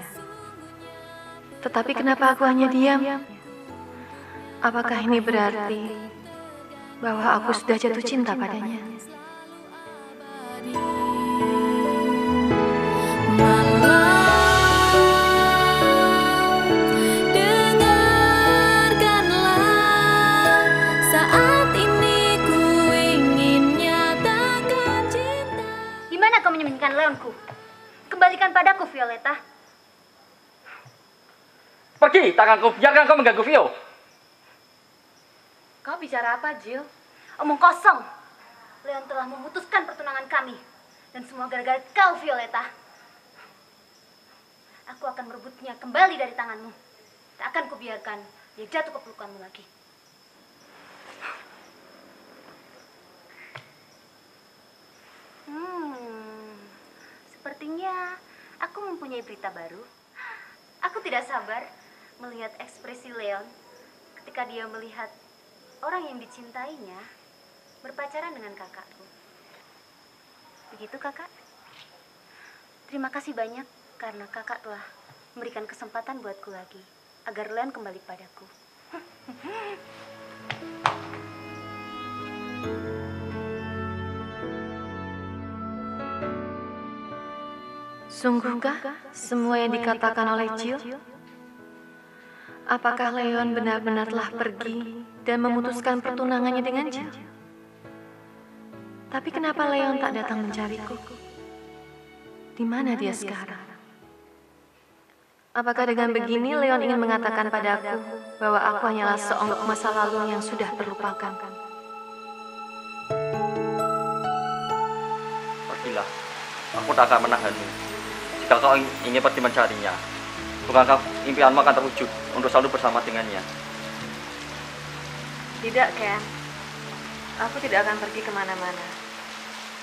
Tetapi kenapa aku hanya diam? Apakah ini berarti bahwa aku sudah jatuh cinta padanya? Menyembunyikan Leonku. Kembalikan padaku, Violeta. Pergi, tanganku, biarkan kau mengganggu Vio. Kau bicara apa, Jill? Omong kosong. Leon telah memutuskan pertunangan kami. Dan semua gara-gara kau, Violeta. Aku akan merebutnya kembali dari tanganmu. Tak akan kubiarkan dia jatuh ke pelukanmu lagi. Sepertinya aku mempunyai berita baru. Aku tidak sabar melihat ekspresi Leon ketika dia melihat orang yang dicintainya berpacaran dengan kakakku. Begitu, Kakak? Terima kasih banyak karena Kakak telah memberikan kesempatan buatku lagi agar Leon kembali padaku. Sungguhkah semua yang dikatakan oleh Jill? Apakah Leon benar-benar telah pergi dan memutuskan pertunangannya dengan Jill? Tapi kenapa Leon tak datang mencariku? Di mana dia sekarang? Apakah dengan begini Leon ingin mengatakan padaku bahwa aku hanyalah seonggok masa lalu yang sudah terlupakan? Pergilah, aku tak akan menahanmu. Jika kau ingin pergi mencarinya, bukankah impianmu akan terwujud untuk selalu bersama dengannya? Tidak, Ken. Aku tidak akan pergi kemana-mana.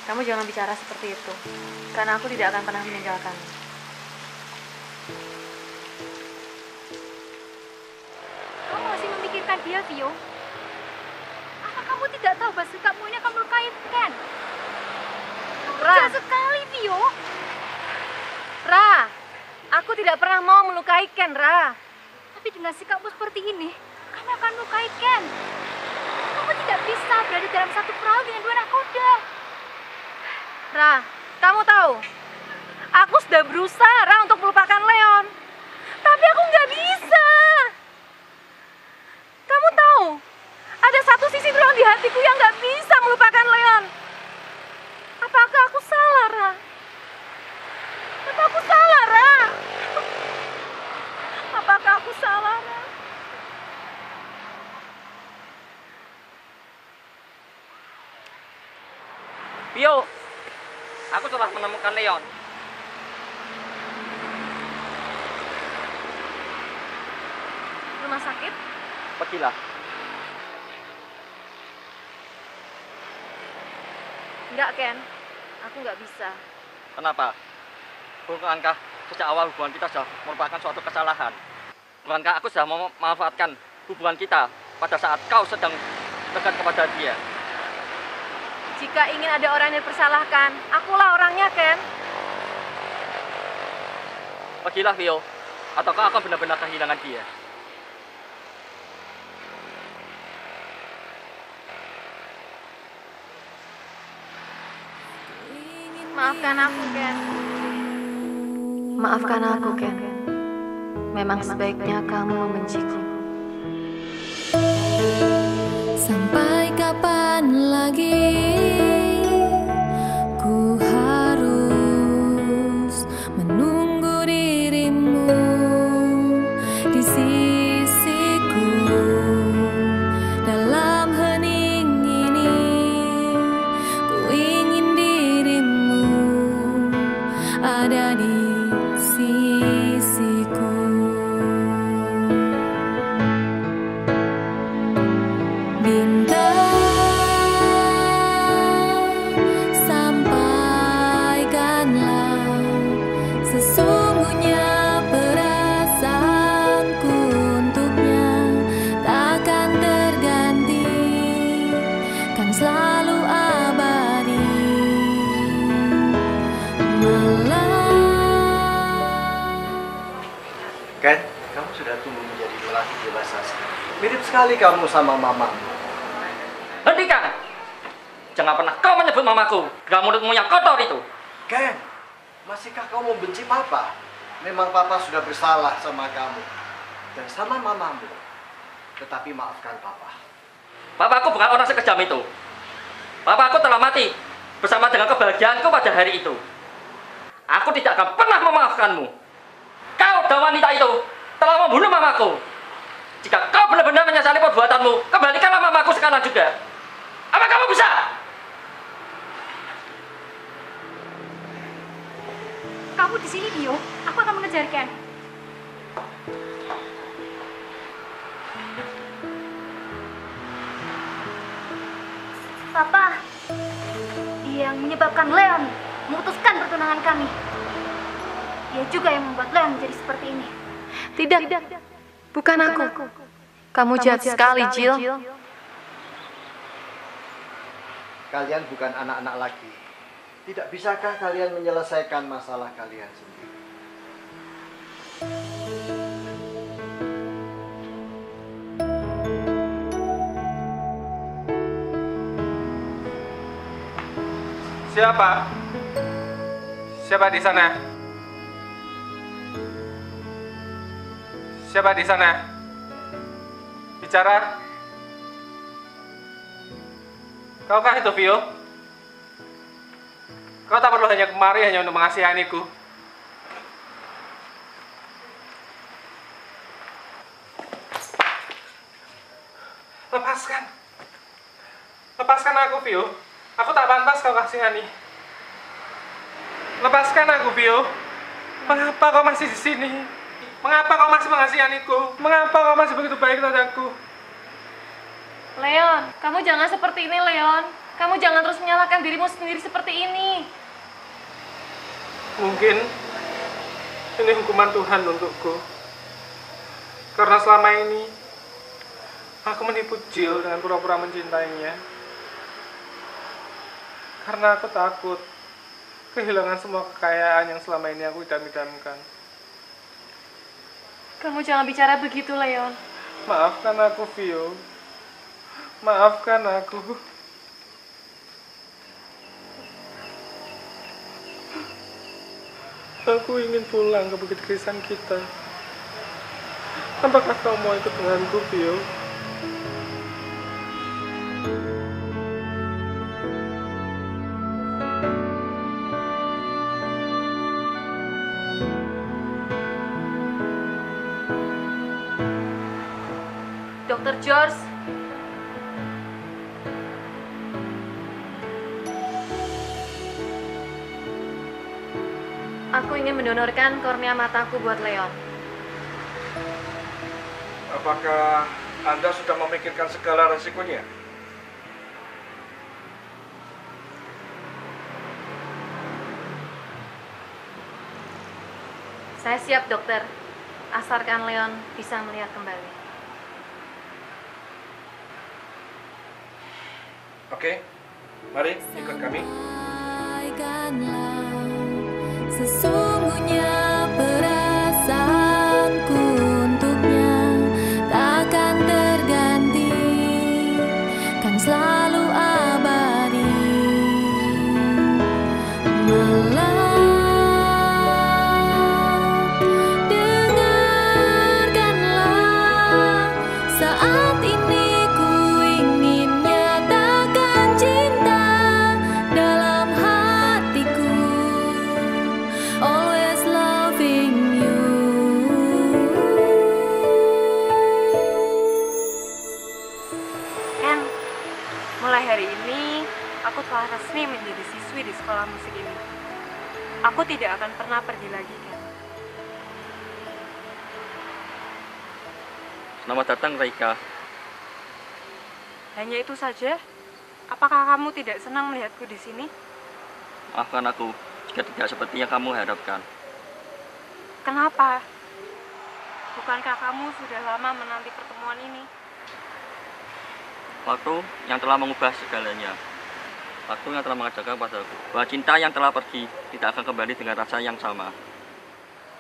Kamu jangan bicara seperti itu, karena aku tidak akan pernah meninggalkanmu. Kamu masih memikirkan dia, Vio? Apa kamu tidak tahu bahwa sikapmu ini akan melukai Ken? Kamu jahat sekali, Vio. Ra, aku tidak pernah mau melukai Ken, Ra. Tapi dengan sikapmu seperti ini, kamu akan melukai Ken. Kamu tidak bisa berada dalam satu perahu dengan dua nakoda. Ra, kamu tahu, aku sudah berusaha, Ra, untuk melupakan Leon. Tapi aku nggak bisa. Kamu tahu, ada satu sisi ruang di hatiku yang nggak bisa melupakan Leon. Apakah aku salah, Ra? Apa aku salah, Ra? Apakah aku salah, Ra? Vio, aku telah menemukan Leon. Rumah sakit? Pergilah. Enggak, Ken. Aku nggak bisa. Kenapa? Bukankah sejak awal hubungan kita sudah merupakan suatu kesalahan? Bukankah aku sudah memanfaatkan hubungan kita pada saat kau sedang dekat kepada dia? Jika ingin ada orang yang dipersalahkan, akulah orangnya, Ken. Pergilah, Vio, atau kau akan benar-benar kehilangan dia. Maafkan aku, Ken. Maafkan aku, Ken. Memang sebaiknya kamu membenciku. Sampai kapan lagi ku harus menunggu dirimu di sisiku dalam hening ini. Ku ingin dirimu ada di sisiku. Sampaikanlah sesungguhnya perasaanku untuknya takkan terganti, kan selalu abadi. Ken, kamu sudah tumbuh menjadi lelaki dewasa sekarang. Mirip sekali kamu sama mamamu. Hentikan! Jangan pernah kau menyebut mamaku. Gak mulutmu yang kotor itu. Ken, masihkah kau membenci papa? Memang papa sudah bersalah sama kamu dan sama mamamu. Tetapi maafkan papa. Papaku bukan orang sekejam itu. Papaku telah mati bersama dengan kebahagiaanku pada hari itu. Aku tidak akan pernah memaafkanmu. Kau dan wanita itu telah membunuh mamaku. Jika kau benar-benar menyesali perbuatanmu, kembalikanlah mamaku sekarang juga. Apa kamu bisa? Kamu di sini, Vio. Aku akan mengejar Ken. Papa, dia yang menyebabkan Leon memutuskan pertunangan kami. Dia juga yang membuat Leon menjadi seperti ini. Tidak, bukan aku. Kamu jahat sekali, Jill. Kalian bukan anak-anak lagi. Tidak bisakah kalian menyelesaikan masalah kalian sendiri? Siapa? Siapa di sana? Siapa di sana? Bicara. Kau kah itu, Vio? Kau tak perlu hanya kemari hanya untuk mengasihaniku. Lepaskan. Lepaskan aku, Vio. Aku tak pantas kau kasihani. Lepaskan aku, Vio. Mengapa kau masih di sini? Mengapa kau masih mengasihaniku? Mengapa kau masih begitu baik padaku? Leon, kamu jangan seperti ini, Leon. Kamu jangan terus menyalahkan dirimu sendiri seperti ini. Mungkin ini hukuman Tuhan untukku. Karena selama ini aku menipu Jill dengan pura-pura mencintainya. Karena aku takut kehilangan semua kekayaan yang selama ini aku idam-idamkan. Kamu jangan bicara begitu, Leon. Maafkan aku, Vio. Maafkan aku. Aku ingin pulang ke Bukit Krisan kita. Apakah kau mau ikut denganku, Vio? Dr. George. Aku ingin mendonorkan kornea mataku buat Leon. Apakah Anda sudah memikirkan segala resikonya? Saya siap, dokter. Asalkan Leon bisa melihat kembali. Oke, mari ikut kami. Sesungguhnya perasaanku untuknya takkan terganti, kan selalu abadi. Malam, dengarkanlah saat ini ku ingin nyatakan cinta dalam hatiku. Always loving you. Ken, mulai hari ini aku telah resmi menjadi siswi di sekolah musik ini. Aku tidak akan pernah pergi lagi, Ken. Selamat datang, Reika. Hanya itu saja? Apakah kamu tidak senang melihatku di sini? Maafkan aku jika tidak seperti yang kamu harapkan. Kenapa? Bukankah kamu sudah lama menanti pertemuan ini? Waktu yang telah mengubah segalanya. Waktu yang telah mengajarkan padaku bahwa cinta yang telah pergi tidak akan kembali dengan rasa yang sama.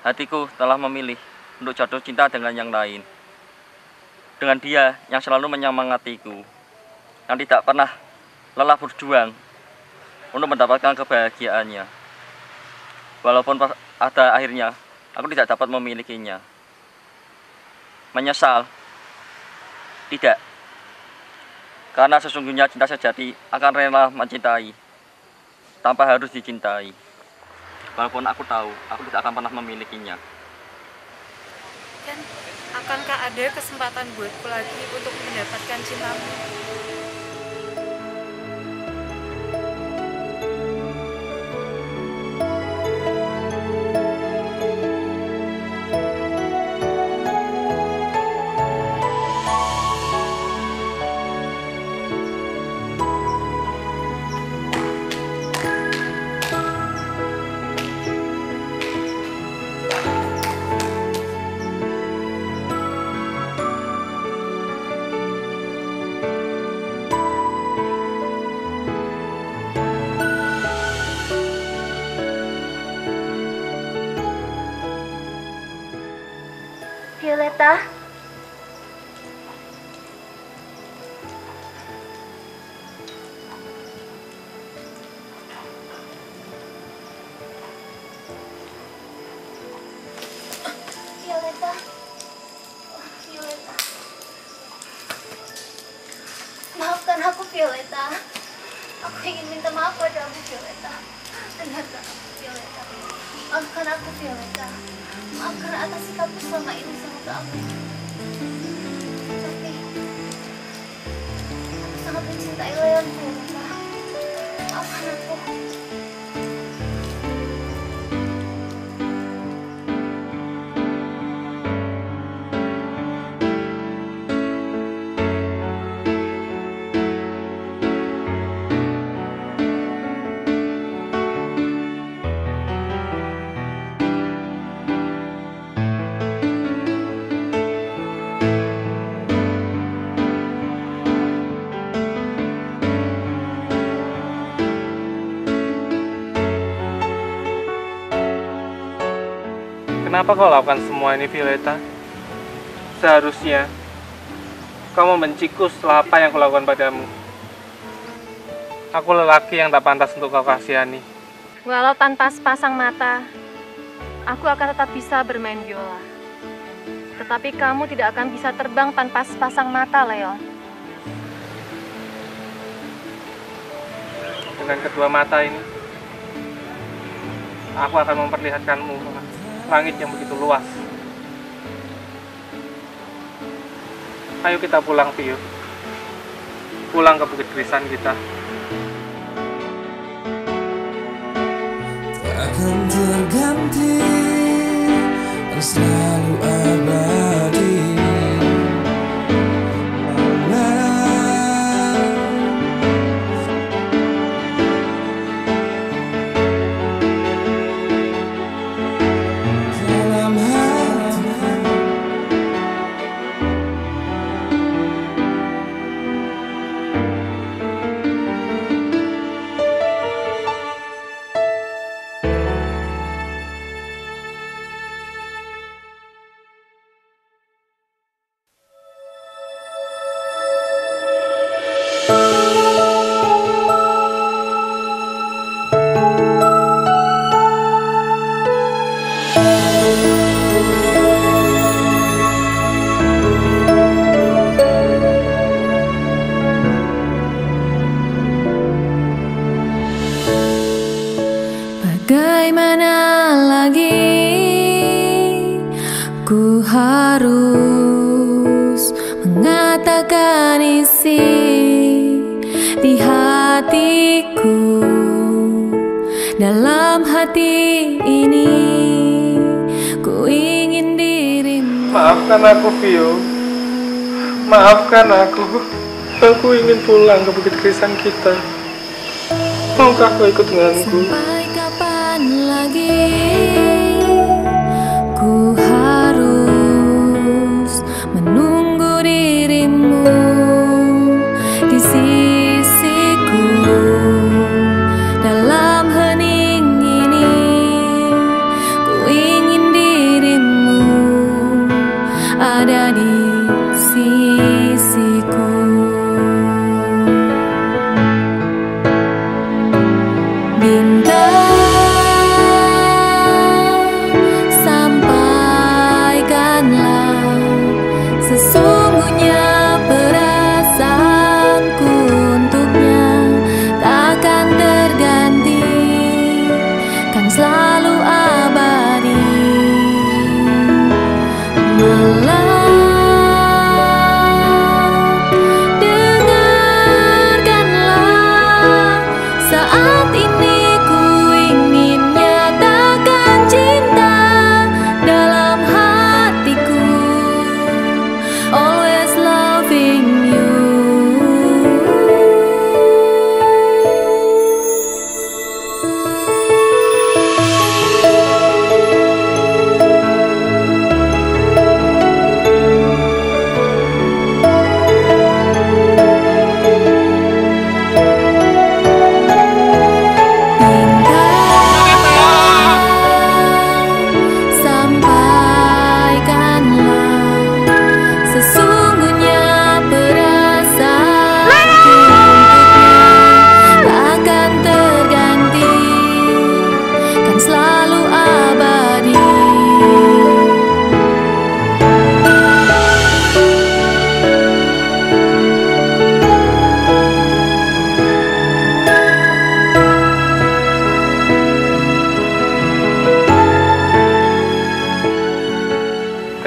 Hatiku telah memilih untuk jatuh cinta dengan yang lain. Dengan dia yang selalu menyemangatiku, yang tidak pernah lelah berjuang untuk mendapatkan kebahagiaannya. Walaupun pada akhirnya aku tidak dapat memilikinya. Menyesal? Tidak. Karena sesungguhnya cinta sejati akan rela mencintai tanpa harus dicintai. Walaupun aku tahu aku tidak akan pernah memilikinya. Ken, akankah ada kesempatan buatku lagi untuk mendapatkan cintamu? Violeta. Violeta. Oh, Violeta. Violeta. Aku ingin minta maaf padamu, Violeta. Dengarkan aku, Violeta. Maafkan aku, Violeta. Maafkan atas sikapku selama ini sama kamu. Tapi aku sangat mencintai Leon, Violeta. Maafkan aku. Kenapa kau lakukan semua ini, Violeta? Seharusnya kau membenciku setelah apa yang kulakukan padamu. Aku lelaki yang tak pantas untuk kau kasihani. Walau tanpa sepasang mata, aku akan tetap bisa bermain biola. Tetapi kamu tidak akan bisa terbang tanpa sepasang mata, Leon. Dengan kedua mata ini, aku akan memperlihatkanmu langit yang begitu luas. Ayo kita pulang, Pio. Pulang ke Bukit Krisan kita. Takkan terganti dan selalu abadi. Bagaimana lagi ku harus mengatakan isi di hatiku. Dalam hati ini ku ingin dirimu. Maafkan aku, Vio. Maafkan aku. Aku ingin pulang ke Bukit Krisan kita. Maukah kau ikut denganku? Sampai kapan lagi ku harus menunggu dirimu di sisiku. Dalam hening ini ku ingin dirimu ada di sisiku. Saat ini ku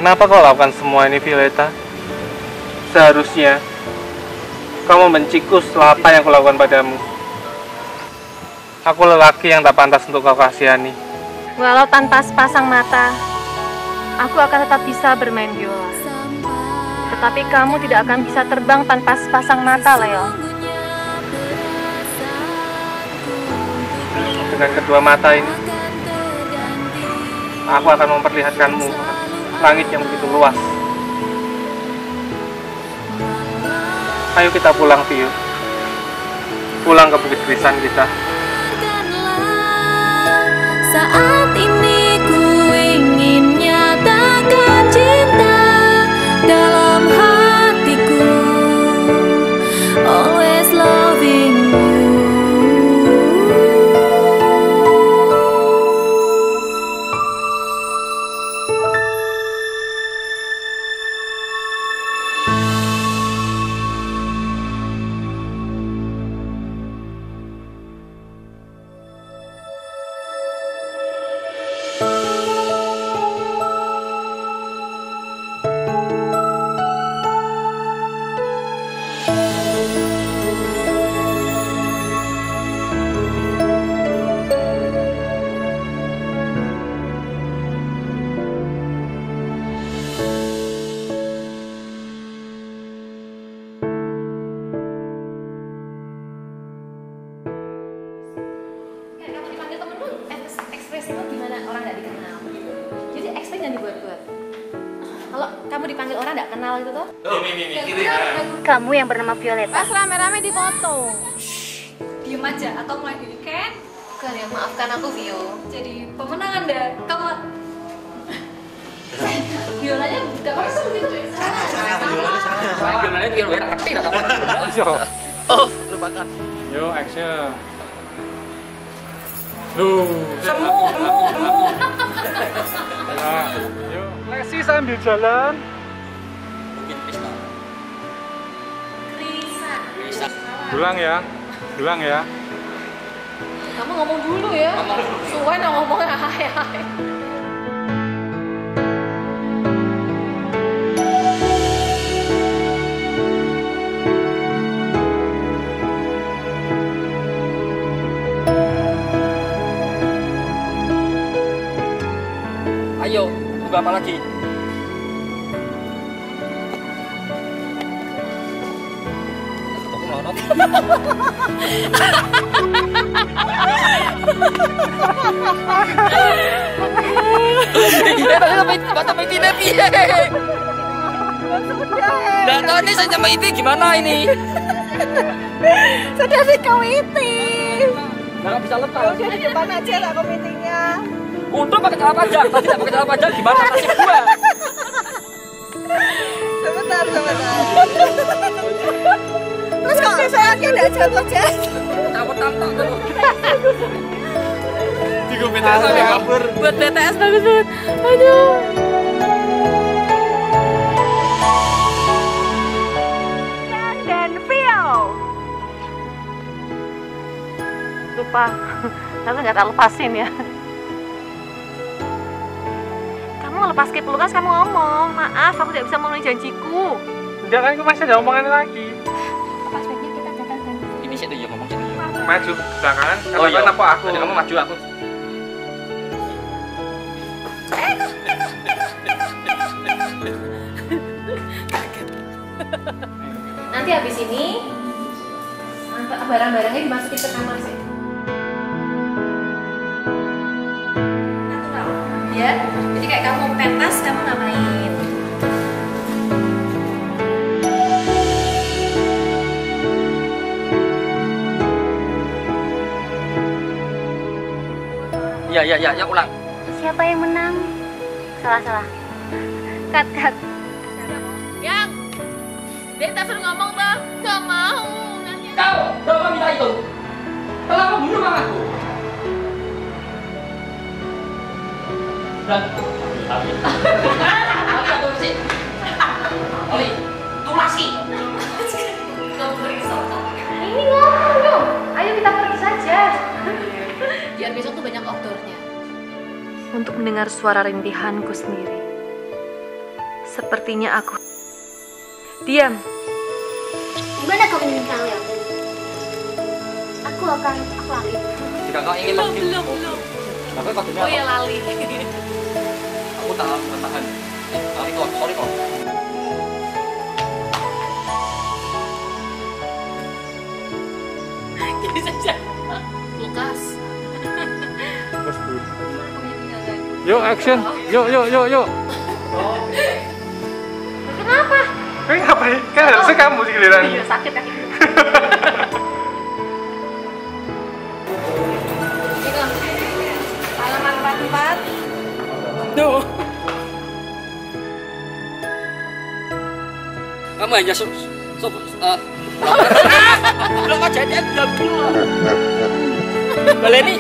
Kenapa kau lakukan semua ini, Violeta? Seharusnya kau membenciku setelah apa yang kulakukan padamu. Aku lelaki yang tak pantas untuk kau kasihani. Walau tanpa sepasang mata, aku akan tetap bisa bermain biola. Tetapi kamu tidak akan bisa terbang tanpa sepasang mata, Leon. Dengan kedua mata ini, aku akan memperlihatkanmu langit yang begitu luas. Ayo kita pulang, Vio. Pulang ke Bukit Krisan kita. Saat ini ku ingin nyatakan cinta dalam hatiku, always loving you. Ekspresimu gimana orang nggak dikenal? Jadi ekspresi jangan dibuat-buat. Kalau kamu dipanggil orang nggak kenal itu tuh? Kamu yang bernama Violeta. Pas rame-rame dipotong. Diem aja atau mulai dari Ken. Bukan ya, maafkan aku, Vio. Jadi pemenang Anda. Kalau biolanya nggak apa-apa begitu. Biolanya biar ngerti nggak apa-apa. Oh, lupakan. Yo, action. Semu. Yuk, Lesi sambil jalan. Mungkin pista. Pulang ya. Kamu ngomong dulu ya. Suwen yang ngomong hai. Ayo, tunggu apa lagi? Sampai tidak piye. Nggak tahu nih saya sama itu gimana ini. Sudah sih komiti. Nggak bisa lepas. Udah di depan aja lah komitinya. Untung pakai celana panjang, tadi tidak pakai celana panjang gimana nasib gua? Sebentar. Terus kok saya tidak jatuh. Cabut tampang dulu. Tiga BTS sampai kabur. Buat BTS bagus banget. Aduh. Dan Vio. Lupa. Tapi nggak tak lepasin ya. Lepas ke pelukan kamu ngomong, maaf aku tidak bisa memenuhi janjiku. Enggak kan, aku masih ada omongan lagi. Apa sebaiknya kita datangkan? Ini sih dia ngomong sini. Maju belakangan, Oh iya, apa aku? Jadi kamu maju aku. Nanti habis ini barang-barangnya dimasukin ke kamar sih. Ya, jadi kayak kamu pentas, kamu ngapain? Ya, ulang. Siapa yang menang? Salah. Cut. Yang, dia tak suruh ngomong tuh, gak mau. Kau, berapa minta itu? Telah membunuh mamaku. Dan Oli, tulasi. Ini ngomong dong. Ayo kita pergi saja. Biar besok tuh banyak outdoornya. Untuk mendengar suara rintihanku sendiri. Sepertinya aku. Diam. Gimana kamu ingin kalian? Aku lari. Jika kau ingin pergi, maka kau dunia apa? lali. Aku tak bertahan. Sorry kok. Jadi saja. Lukas. Yuk, action. Yuk. Kenapa? Ngapain? Kan harusnya kamu sih giliran. Iya, sakit kaki. Halaman 44. Duh. Kamu hanya belum kejadian belum. Boleh nih.